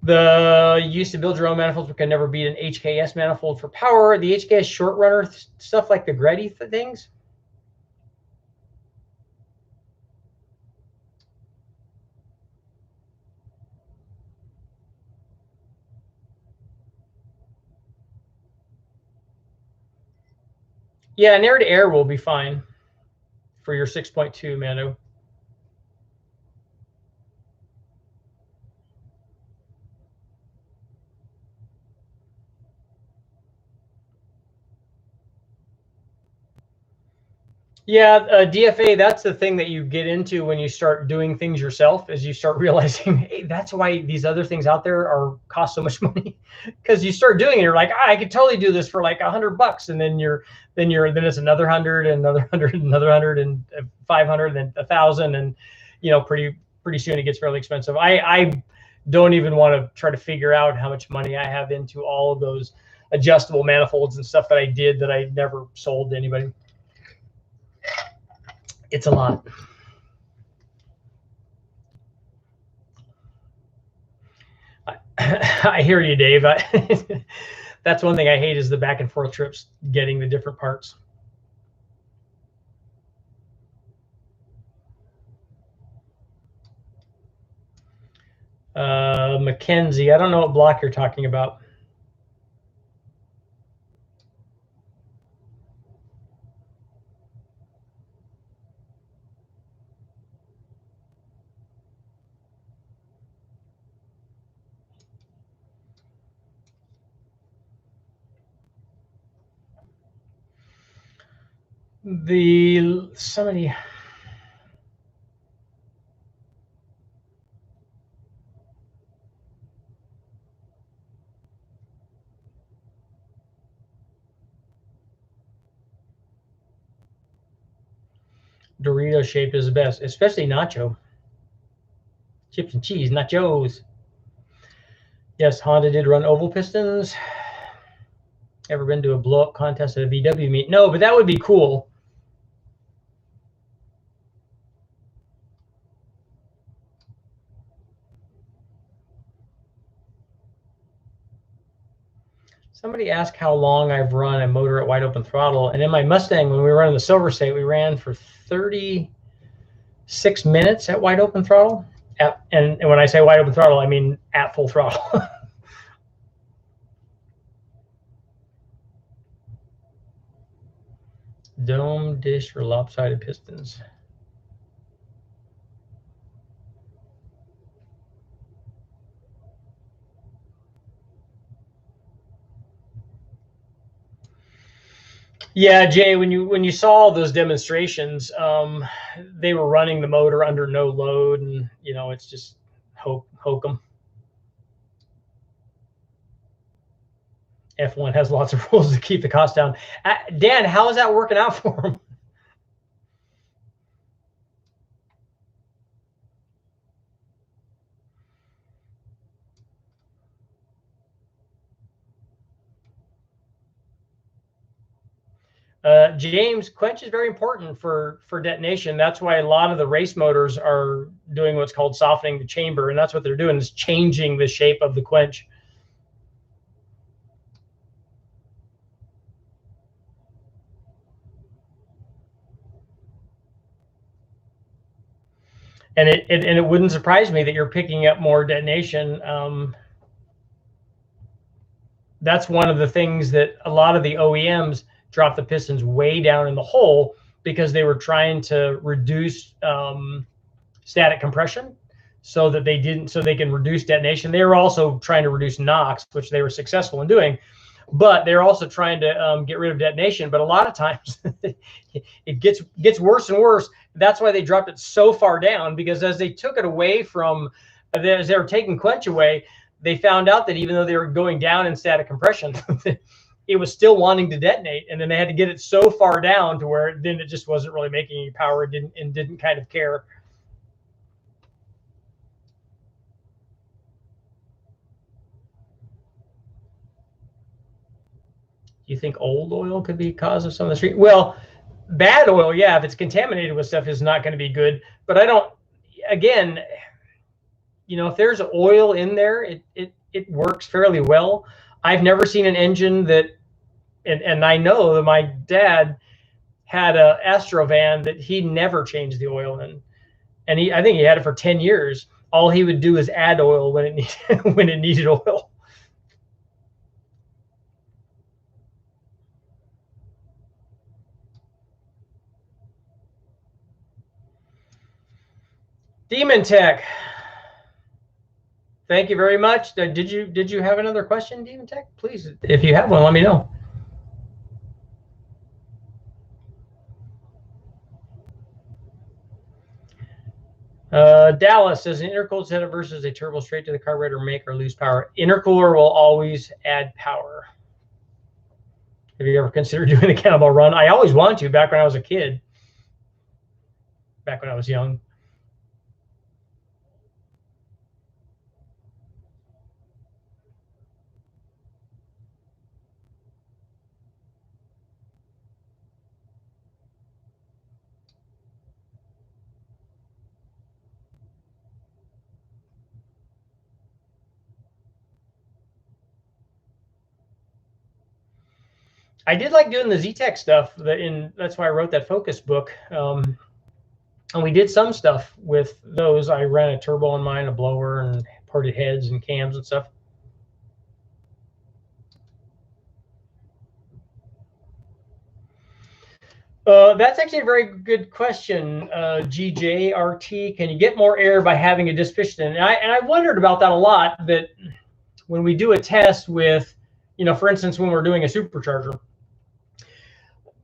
You used to build your own manifolds, but can never beat an HKS manifold for power. The HKS short runner stuff like the Greddy things. Yeah, an air to air will be fine for your 6.2 Mando. Yeah, DFA, that's the thing that you get into when you start doing things yourself, is you start realizing, hey, that's why these other things out there cost so much money. Because you start doing it, you're like, I could totally do this for like $100, and then it's another 100 and another 100 and another 100 and 500 and 1,000, and pretty soon it gets fairly expensive. I don't even want to try to figure out how much money I have into all of those adjustable manifolds and stuff that I did that I never sold to anybody. It's a lot. I hear you, Dave. That's one thing I hate, is the back and forth trips, getting the different parts. Mackenzie, I don't know what block you're talking about. Somebody. Dorito shaped is the best, especially nacho. Chips and cheese, nachos. Yes, Honda did run oval pistons. Ever been to a blow-up contest at a VW meet? No, but that would be cool. Somebody asked how long I've run a motor at wide open throttle. And in my Mustang, when we were running the Silver State, we ran for 36 minutes at wide open throttle. And when I say wide open throttle, I mean at full throttle. Dome, dish, or lopsided pistons. Yeah, Jay, when you saw those demonstrations, they were running the motor under no load, and it's just hokum. F1 has lots of rules to keep the cost down. Dan, how is that working out for them? James, quench is very important for detonation. That's why a lot of the race motors are doing what's called softening the chamber, and that's what they're doing, is changing the shape of the quench. And it wouldn't surprise me that you're picking up more detonation. That's one of the things that a lot of the OEMs drop the pistons way down in the hole, because they were trying to reduce static compression so that they can reduce detonation. They were also trying to reduce NOx, which they were successful in doing, but they're also trying to get rid of detonation. But a lot of times it gets worse and worse. That's why they dropped it so far down, because as they took it away as they were taking quench away, they found out that even though they were going down in static compression, it was still wanting to detonate. And then they had to get it so far down to where then it just wasn't really making any power. It didn't kind of care. you think old oil could be cause of some of the street? Well, bad oil, yeah, if it's contaminated with stuff, is not going to be good. But I don't. Again, if there's oil in there, it works fairly well. I've never seen an engine that, and I know that my dad had a Astrovan that he never changed the oil in, and I think he had it for 10 years. All he would do is add oil when it needed when it needed oil. Demon Tech, thank you very much. Did you have another question, Demon Tech? Please, if you have one, let me know. Dallas says an intercooled setup versus a turbo straight to the carburetor make or lose power. Intercooler will always add power. Have you ever considered doing a cannonball run? I always wanted to back when I was a kid. Back when I was young. I did like doing the Z-Tech stuff. That's why I wrote that focus book. And we did some stuff with those. I ran a turbo on mine, a blower, and ported heads and cams and stuff. That's actually a very good question, GJRT. Can you get more air by having a disc piston? And I wondered about that a lot. That when we do a test with, for instance, when we're doing a supercharger,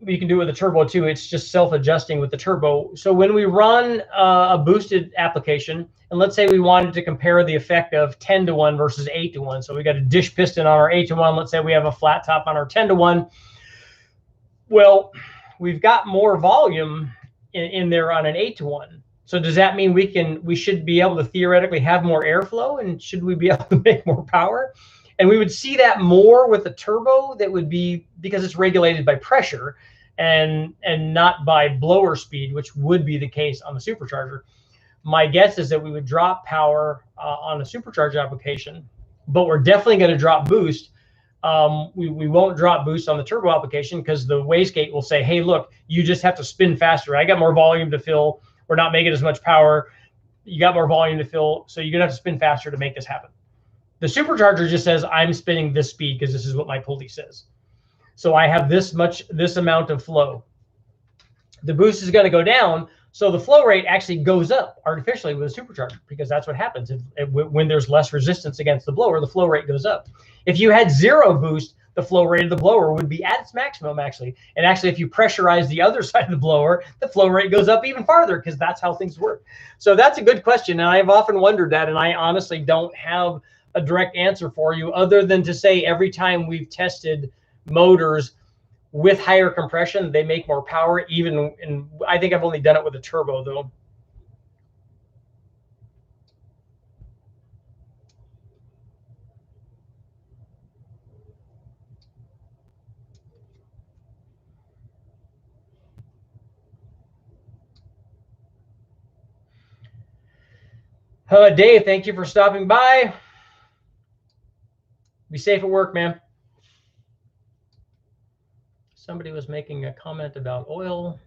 you can do it with a turbo too. It's just self-adjusting with the turbo. So when we run a boosted application, and let's say we wanted to compare the effect of 10-to-1 versus 8-to-1. So we got a dish piston on our 8-to-1. Let's say we have a flat top on our 10-to-1. Well, we've got more volume in there on an 8-to-1. So does that mean we should be able to theoretically have more airflow, and should we be able to make more power? And we would see that more with the turbo. That would be because it's regulated by pressure and not by blower speed, which would be the case on the supercharger. My guess is that we would drop power on a supercharger application, but we're definitely going to drop boost. We won't drop boost on the turbo application because the wastegate will say, hey, look, you just have to spin faster. I got more volume to fill. We're not making as much power. You got more volume to fill, so you're going to have to spin faster to make this happen. The supercharger just says, I'm spinning this speed because this is what my pulley says. So I have this amount of flow. The boost is going to go down, so the flow rate actually goes up artificially with a supercharger, because that's what happens. When there's less resistance against the blower, the flow rate goes up. If you had zero boost, the flow rate of the blower would be at its maximum, actually. And actually, if you pressurize the other side of the blower, the flow rate goes up even farther, because that's how things work. So that's a good question, and I've often wondered that, and I honestly don't have a direct answer for you, other than to say every time we've tested motors with higher compression, they make more power. And I think I've only done it with a turbo, though. Dave, thank you for stopping by. Be safe at work, man. Somebody was making a comment about oil.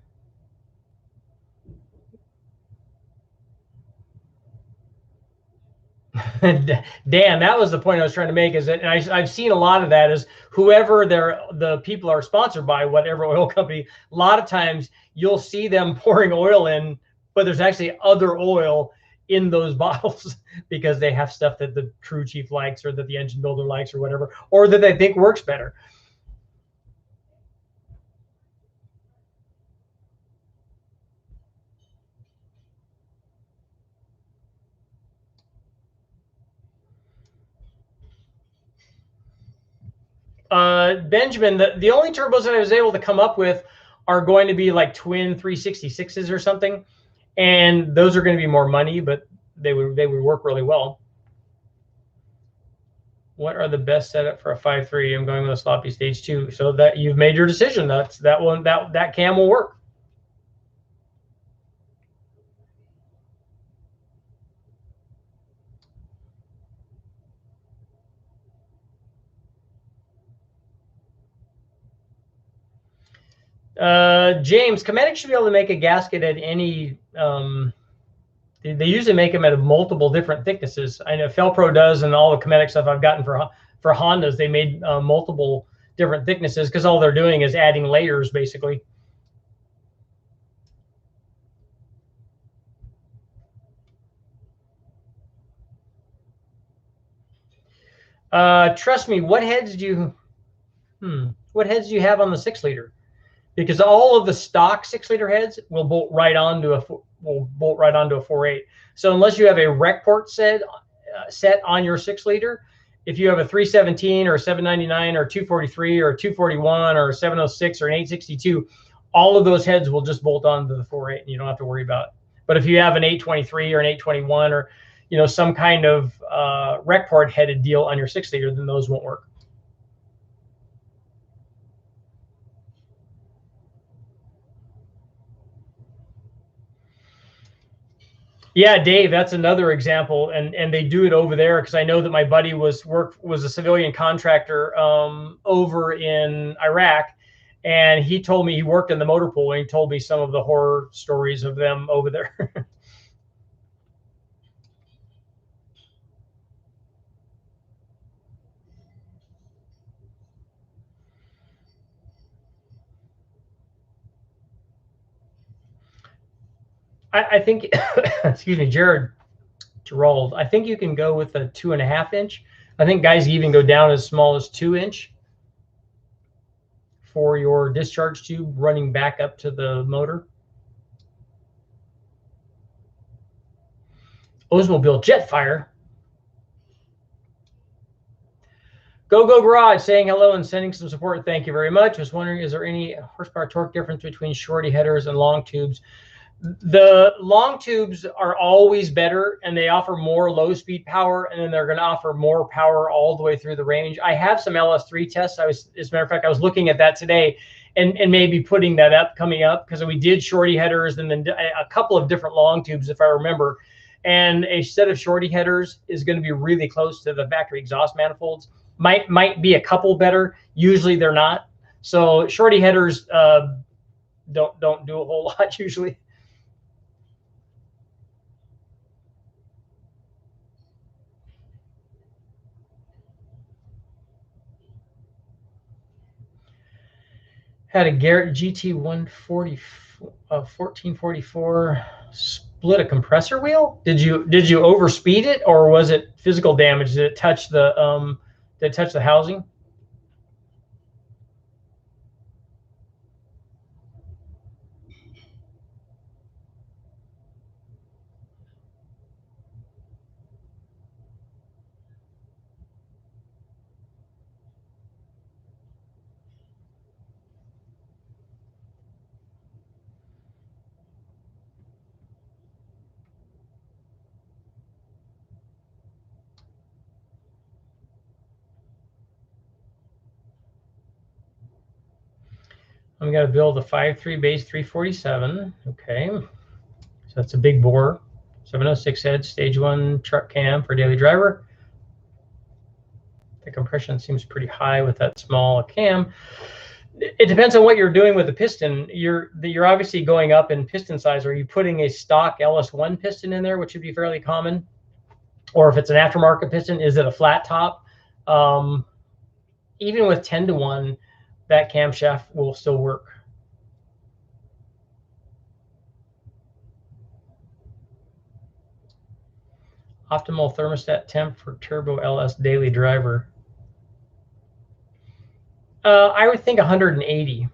Dan, that was the point I was trying to make, is that, and I've seen a lot of that, is whoever the people are sponsored by, whatever oil company, a lot of times you'll see them pouring oil in, but there's actually other oil in those bottles because they have stuff that the crew chief likes, or that the engine builder likes, or whatever, or that they think works better. Benjamin, the only turbos that I was able to come up with are going to be like twin 366s or something, and those are going to be more money, but they would work really well. What are the best setup for a 5.3? I'm going with a sloppy stage 2. So that you've made your decision. That's that one. That cam will work. James, Cometic should be able to make a gasket at any. They usually make them at multiple different thicknesses. I know Felpro does, and all the Cometic stuff I've gotten for Hondas, they made multiple different thicknesses because all they're doing is adding layers, basically. Trust me, what heads do you have on the 6-liter? Because all of the stock 6-liter heads will bolt right onto a 4.8. So unless you have a rec port set on your 6-liter, if you have a 317 or a 799 or 243 or 241 or a 706 or an 862, all of those heads will just bolt onto the 4.8, and you don't have to worry about it. But if you have an 823 or an 821 or some kind of rec port headed deal on your 6-liter, then those won't work. Yeah, Dave, that's another example, and they do it over there because I know that my buddy was a civilian contractor over in Iraq, and he told me he worked in the motor pool, and he told me some of the horror stories of them over there. I think, excuse me, Gerald, I think you can go with a 2.5 inch. I think guys even go down as small as 2 inch for your discharge tube running back up to the motor. Oldsmobile Jetfire. Go Garage saying hello and sending some support. Thank you very much. I was wondering, is there any horsepower torque difference between shorty headers and long tubes? The long tubes are always better, and they offer more low speed power, and then they're going to offer more power all the way through the range. I have some LS3 tests. As a matter of fact, I was looking at that today, and maybe putting that up coming up, because we did shorty headers and then a couple of different long tubes, if I remember. And a set of shorty headers is going to be really close to the factory exhaust manifolds. Might be a couple better. Usually they're not. So shorty headers don't do a whole lot usually. Had a Garrett GT 140 1444 split a compressor wheel. Did you overspeed it, or was it physical damage? Did it touch the housing? I'm going to build a 5.3 base 347. Okay. So that's a big bore. 706 head, stage 1 truck cam for daily driver. The compression seems pretty high with that small cam. It depends on what you're doing with the piston. You're obviously going up in piston size. Are you putting a stock LS1 piston in there, which would be fairly common? Or if it's an aftermarket piston, is it a flat top? Even with 10-to-1, that camshaft will still work. Optimal thermostat temp for turbo LS daily driver. I would think 180.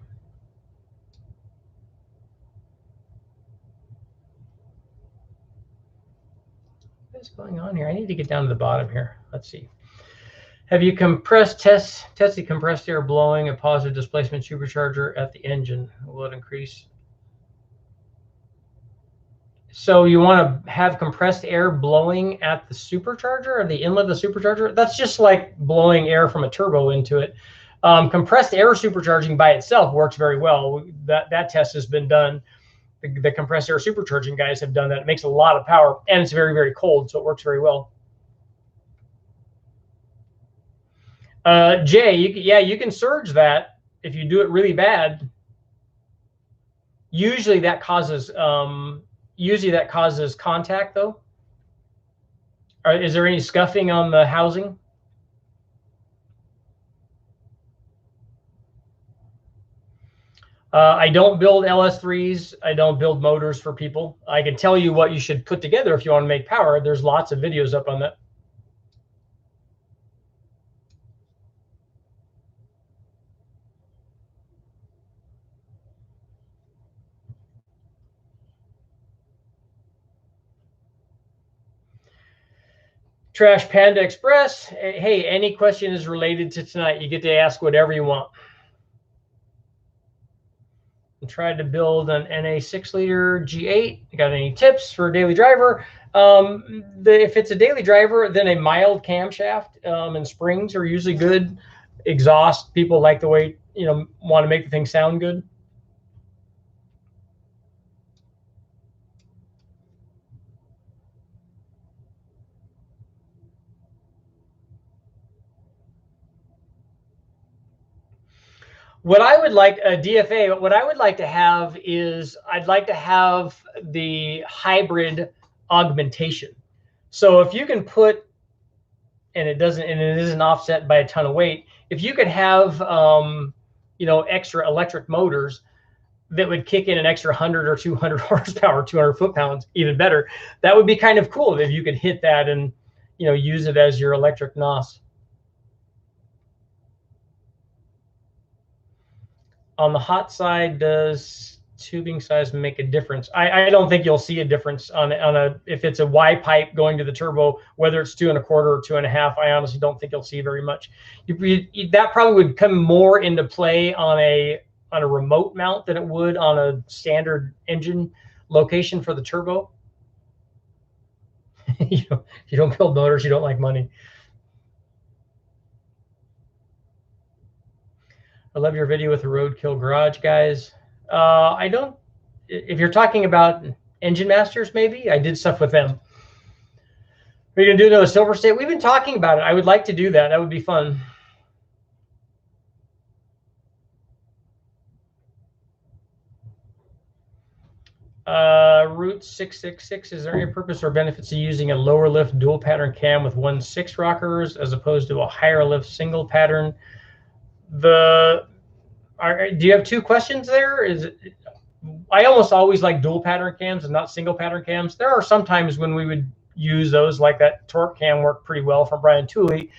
What's going on here? I need to get down to the bottom here. Let's see. Have you tested compressed air blowing a positive displacement supercharger at the engine? Will it increase? So you want to have compressed air blowing at the supercharger or the inlet of the supercharger? That's just like blowing air from a turbo into it. Compressed air supercharging by itself works very well. That test has been done. The compressed air supercharging guys have done that. It makes a lot of power, and it's very, very cold, so it works very well. Jay, you can surge that if you do it really bad. Usually that causes contact, though. Is there any scuffing on the housing? I don't build LS3s. I don't build motors for people. I can tell you what you should put together if you want to make power. There's lots of videos up on that. Trash Panda Express. Hey, any question is related to tonight. You get to ask whatever you want. I tried to build an NA 6-liter G8. You got any tips for a daily driver? If it's a daily driver, then a mild camshaft and springs are usually good. Exhaust, people like the way, want to make the thing sound good. What I would like a DFA, what I would like to have is I'd like to have the hybrid augmentation. So if you can put, and it isn't offset by a ton of weight, if you could have extra electric motors that would kick in an extra 100 or 200 horsepower, 200 foot-pounds, even better, that would be kind of cool if you could hit that and use it as your electric NOS. On the hot side, does tubing size make a difference? I don't think you'll see a difference on if it's a Y pipe going to the turbo, whether it's 2 1/4 or 2 1/2. I honestly don't think you'll see very much. That probably would come more into play on a remote mount than it would on a standard engine location for the turbo. you don't build motors, you don't like money. I love your video with the roadkill garage guys. I don't. If you're talking about Engine Masters, maybe I did stuff with them. Are you gonna do another Silver State? We've been talking about it. I would like to do that. That would be fun. Route 666. Is there any purpose or benefits to using a lower lift dual pattern cam with 1/6 rockers as opposed to a higher lift single pattern? Do you have two questions there? I almost always like dual pattern cams and not single pattern cams. There are some times when we would use those, like that torque cam worked pretty well from Brian Tooley.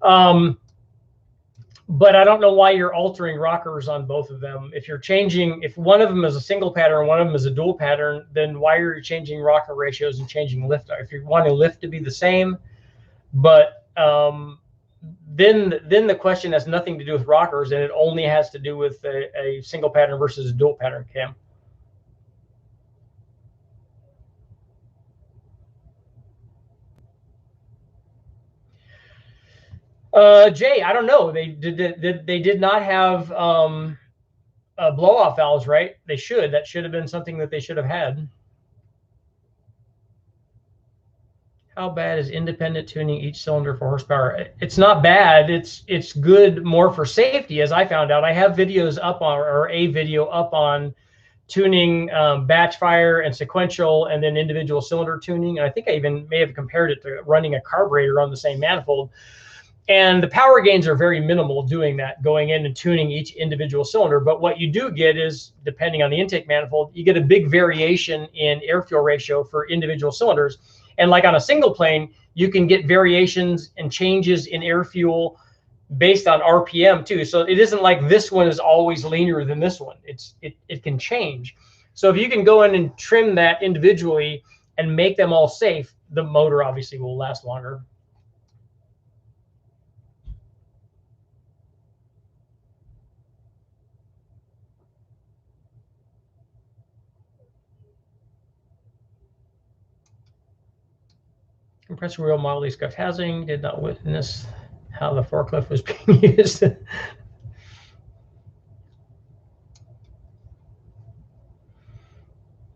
But I don't know why you're altering rockers on both of them. If one of them is a single pattern, one of them is a dual pattern, then why are you changing rocker ratios and changing lift? If you want lift to be the same, but then the question has nothing to do with rockers, and it only has to do with a single pattern versus a dual pattern cam. Jay, I don't know. They did not have blow-off valves, right? They should. That should have been something that they should have had. How bad is independent tuning each cylinder for horsepower? It's not bad. It's good more for safety, as I found out. I have videos up on, or a video up on tuning batch fire and sequential, and then individual cylinder tuning. And I think I even may have compared it to running a carburetor on the same manifold. And the power gains are very minimal doing that, going in and tuning each individual cylinder. But what you do get is, depending on the intake manifold, you get a big variation in air fuel ratio for individual cylinders. And like on a single plane, you can get variations and changes in air fuel based on RPM too. So it isn't like this one is always linear than this one. It can change. So if you can go in and trim that individually and make them all safe, the motor obviously will last longer. Compressor wheel mildly scuffed housing. Did not witness how the forklift was being used.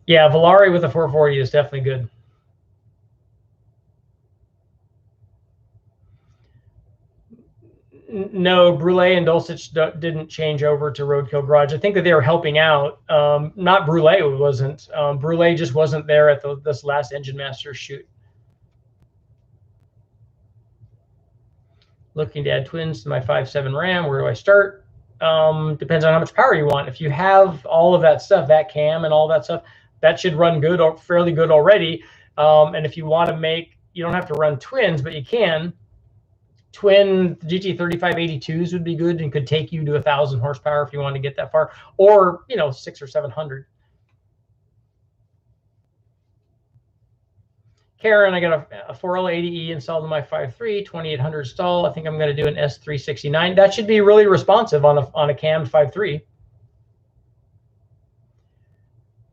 Yeah, Volare with a 440 is definitely good. No, Brule and Dulcich didn't change over to Roadkill Garage. I think that they were helping out. Not Brule wasn't. Brule just wasn't there at this last Engine Master shoot. Looking to add twins to my 5.7 RAM. Where do I start? Depends on how much power you want. If you have all of that stuff, that cam and all that stuff, that should run good or fairly good already. And if you want to make, you don't have to run twins, but you can. Twin GT3582s would be good and could take you to 1,000 horsepower if you want to get that far, or 600 or 700. Karen, I got a 4L80E installed in my 5.3, 2800 stall. I think I'm going to do an S369. That should be really responsive on a cammed 5.3.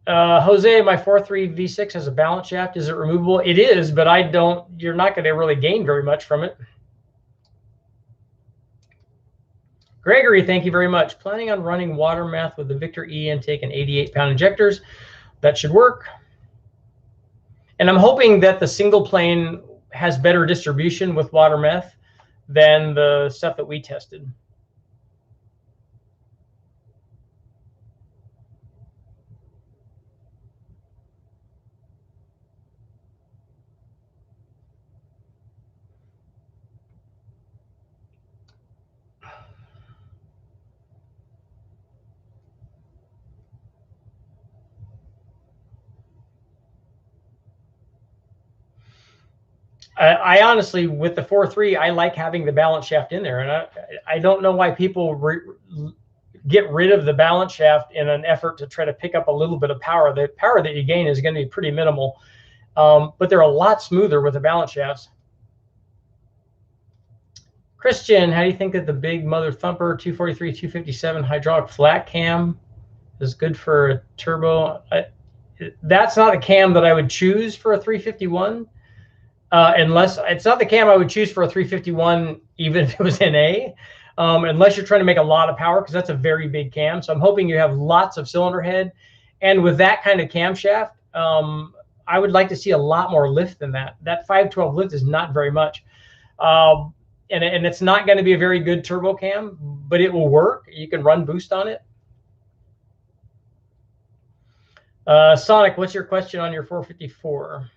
Jose, my 4.3 V6 has a balance shaft. Is it removable? It is, but you're not going to really gain very much from it. Gregory, thank you very much. Planning on running water meth with the Victor E intake and 88-pound injectors. That should work. And I'm hoping that the single plane has better distribution with water meth than the stuff that we tested. I honestly, with the 4.3, I like having the balance shaft in there, and I don't know why people get rid of the balance shaft in an effort to try to pick up a little bit of power. The power that you gain is going to be pretty minimal, but they're a lot smoother with the balance shafts. Christian, how do you think that the big mother thumper 243, 257 hydraulic flat cam is good for a turbo? That's not a cam that I would choose for a 351. Unless it's not the cam I would choose for a 351, even if it was NA, unless you're trying to make a lot of power, because that's a very big cam. So I'm hoping you have lots of cylinder head. And with that kind of camshaft, I would like to see a lot more lift than that. That 512 lift is not very much. And it's not going to be a very good turbo cam, but it will work. You can run boost on it. Sonic, what's your question on your 454?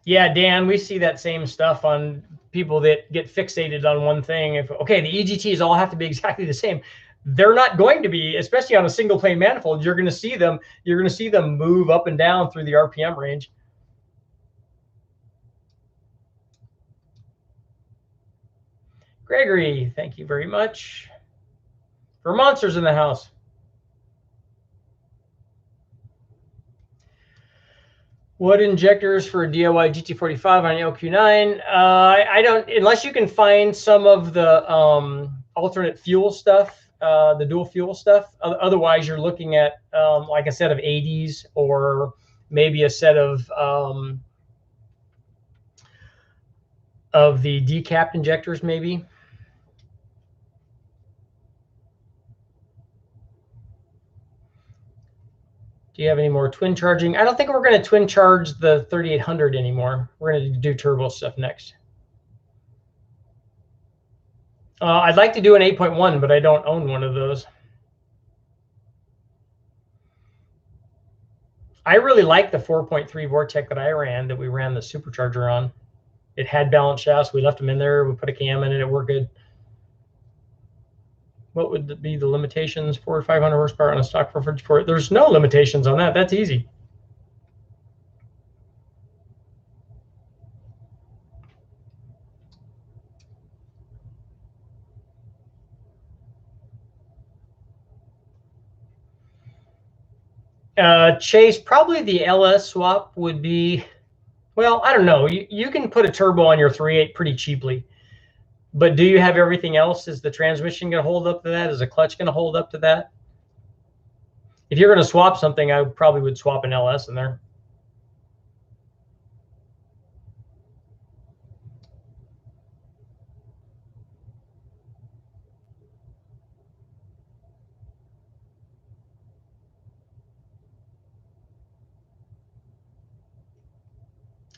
Yeah, Dan, we see that same stuff on people that get fixated on one thing. Okay, the EGTs all have to be exactly the same. They're not going to be, especially on a single plane manifold. You're going to see them. You're going to see them move up and down through the RPM range. Gregory, thank you very much. For monsters in the house. What injectors for a DIY GT45 on LQ9? I don't, unless you can find some of the alternate fuel stuff, the dual fuel stuff. Otherwise, you're looking at like a set of 80s or maybe a set of the decapped injectors, maybe. Do you have any more twin charging? I don't think we're going to twin charge the 3800 anymore. We're going to do turbo stuff next. I'd like to do an 8.1, but I don't own one of those. I really like the 4.3 Vortec that I ran, that we ran the supercharger on. It had balance shafts. We left them in there. We put a cam in it. It worked good. What would be the limitations for 500 horsepower on a stock 454? There's no limitations on that. That's easy. Chase, probably the LS swap would be, well, I don't know. You can put a turbo on your 3.8 pretty cheaply. But do you have everything else? Is the transmission going to hold up to that? Is the clutch going to hold up to that? If you're going to swap something, I probably would swap an LS in there.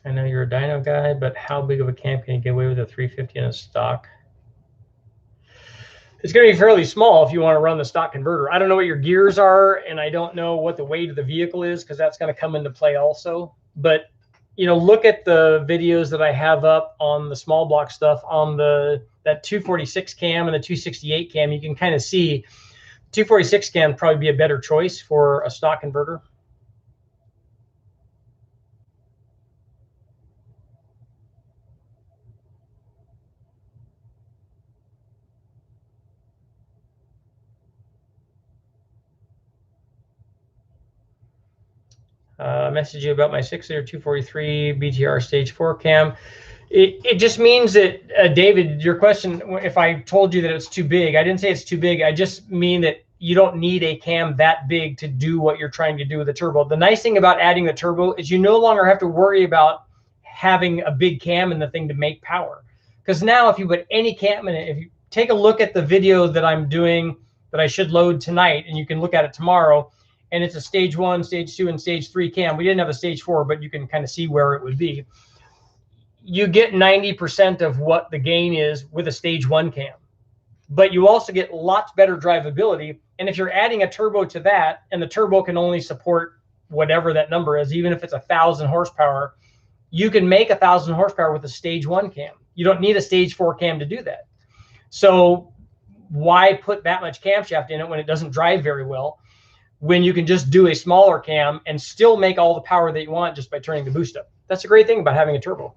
I know you're a dyno guy, but how big of a cam can you get away with a 350 in a stock? It's going to be fairly small if you want to run the stock converter. I don't know what your gears are, and I don't know what the weight of the vehicle is, because that's going to come into play also. But look at the videos that I have up on the small block stuff on that 246 cam and the 268 cam. You can kind of see 246 cam probably be a better choice for a stock converter. Message you about my 6-liter 243 BTR stage 4 cam. It just means that, David, your question, if I told you that it's too big, I didn't say it's too big. I just mean that you don't need a cam that big to do what you're trying to do with the turbo. The nice thing about adding the turbo is you no longer have to worry about having a big cam in the thing to make power. Because now if you put any cam in it, if you take a look at the video that I'm doing that I should load tonight, and you can look at it tomorrow, and it's a stage 1, stage 2, and stage 3 cam. We didn't have a stage 4, but you can kind of see where it would be. You get 90% of what the gain is with a stage 1 cam, but you also get lots better drivability. And if you're adding a turbo to that, and the turbo can only support whatever that number is, even if it's 1,000 horsepower, you can make 1,000 horsepower with a stage 1 cam. You don't need a stage 4 cam to do that. So why put that much camshaft in it when it doesn't drive very well, when you can just do a smaller cam and still make all the power that you want just by turning the boost up? That's a great thing about having a turbo.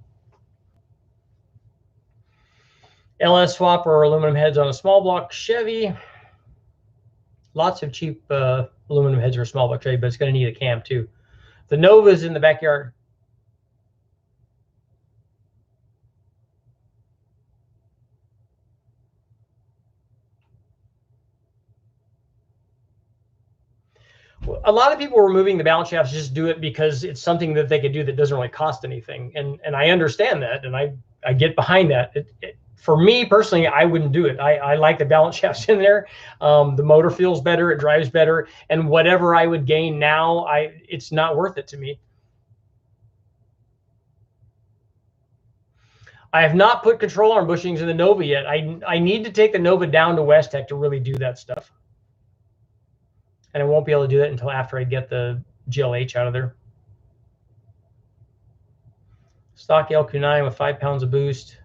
LS swap or aluminum heads on a small block Chevy. Lots of cheap aluminum heads for a small block Chevy, but it's going to need a cam too. The Nova's in the backyard. A lot of people were moving the balance shafts just do it because it's something that they could do that doesn't really cost anything, and I understand that, and I get behind that. For me personally, I wouldn't do it. I like the balance shafts in there. The motor feels better, it drives better, and whatever I would gain now, it's not worth it to me. I have not put control arm bushings in the Nova yet. I need to take the Nova down to West Tech to really do that stuff. And I won't be able to do that until after I get the GLH out of there. Stock LQ9 with 5 pounds of boost.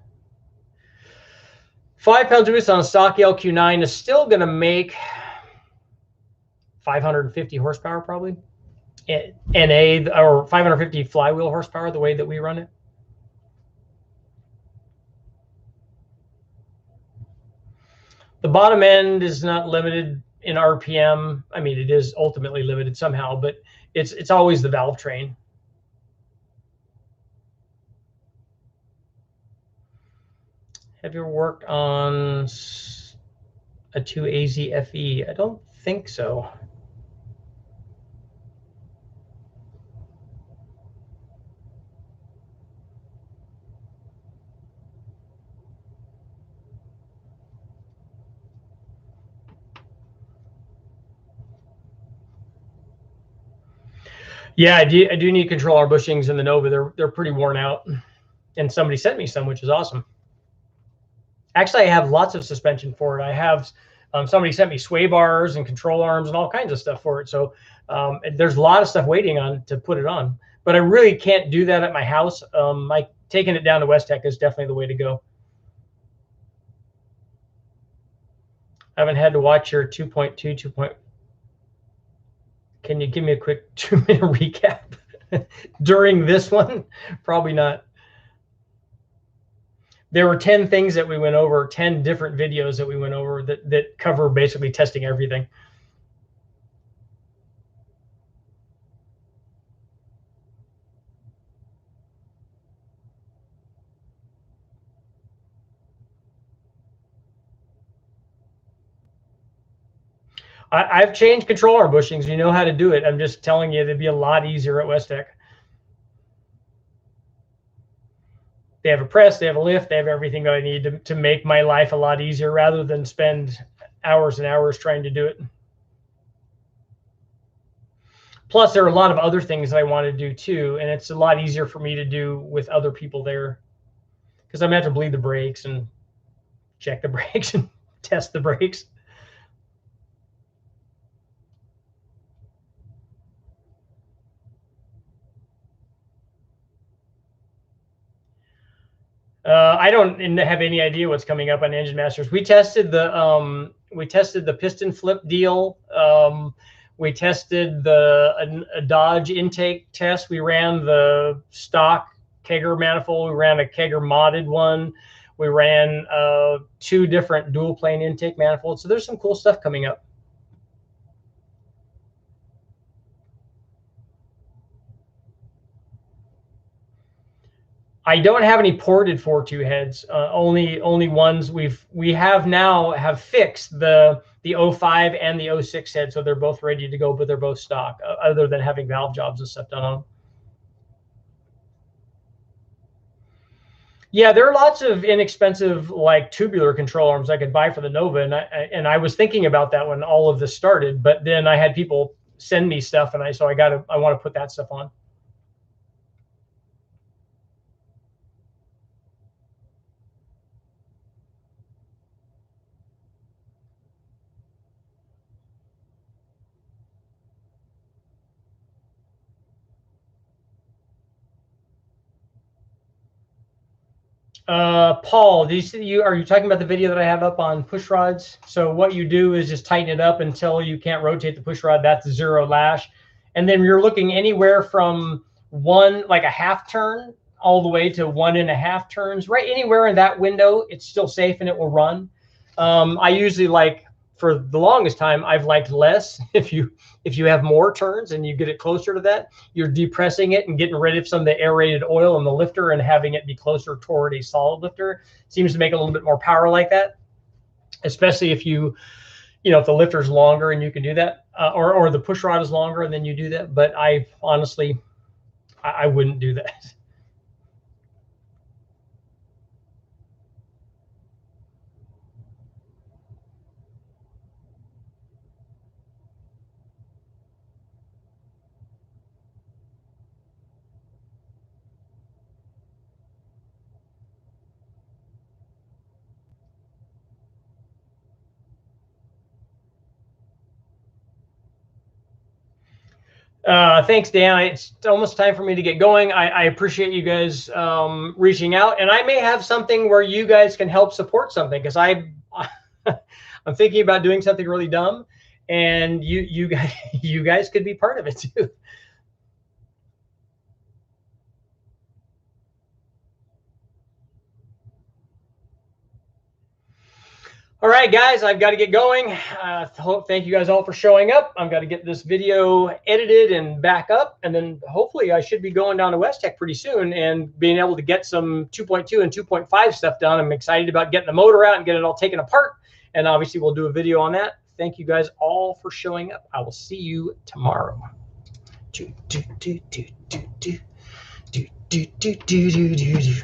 5 pounds of boost on a stock LQ9 is still going to make 550 horsepower probably. NA, or 550 flywheel horsepower, the way that we run it. The bottom end is not limited in RPM. I mean, it is ultimately limited somehow, but it's always the valve train. Have you ever worked on a 2AZ FE? I don't think so. Yeah, I do need control arm bushings in the Nova. They're pretty worn out, and somebody sent me some, which is awesome. Actually, I have lots of suspension for it. I have somebody sent me sway bars and control arms and all kinds of stuff for it. So there's a lot of stuff waiting on to put it on. But I really can't do that at my house. Taking it down to West Tech is definitely the way to go. I haven't had to watch your 2.2, 2. Can you give me a quick 2-minute recap during this one? Probably not. There were 10 things that we went over, 10 different videos that we went over that cover basically testing everything. I've changed control arm bushings. You know how to do it. I'm just telling you, it'd be a lot easier at Westech. They have a press, they have a lift, they have everything that I need to make my life a lot easier rather than spend hours and hours trying to do it. Plus, there are a lot of other things that I want to do too, and it's a lot easier for me to do with other people there because I'm going to have to bleed the brakes and check the brakes and test the brakes. I don't have any idea what's coming up on Engine Masters. We tested the piston flip deal. We tested a Dodge intake test. We ran the stock kegger manifold. We ran a kegger modded one. We ran 2 different dual plane intake manifolds. So there's some cool stuff coming up. I don't have any ported 4.2 heads. Only ones we have fixed the 05 and the 06 head, so they're both ready to go, but they're both stock. Other than having valve jobs and stuff done on them. Yeah, there are lots of inexpensive like tubular control arms I could buy for the Nova, and I was thinking about that when all of this started, but then I had people send me stuff, and I want to put that stuff on. Paul, are you talking about the video that I have up on push rods? So what you do is just tighten it up until you can't rotate the push rod. That's 0 lash. And then you're looking anywhere from like a half turn all the way to 1.5 turns, right? Anywhere in that window, it's still safe and it will run. I usually like, for the longest time, I've liked less. If you have more turns and you get it closer to that, you're depressing it and getting rid of some of the aerated oil in the lifter and having it be closer toward a solid lifter. Seems to make a little bit more power like that, especially if if the lifter is longer and you can do that, or the push rod is longer and then you do that. But I honestly, I wouldn't do that. Thanks, Dan. It's almost time for me to get going. I appreciate you guys reaching out, and I may have something where you guys can help support something, because I'm thinking about doing something really dumb, and you guys could be part of it too. All right, guys, I've got to get going. Thank you guys all for showing up. I've got to get this video edited and back up, and then hopefully I should be going down to Westech pretty soon and being able to get some 2.2 and 2.5 stuff done. I'm excited about getting the motor out and getting it all taken apart, and obviously we'll do a video on that. Thank you guys all for showing up. I will see you tomorrow.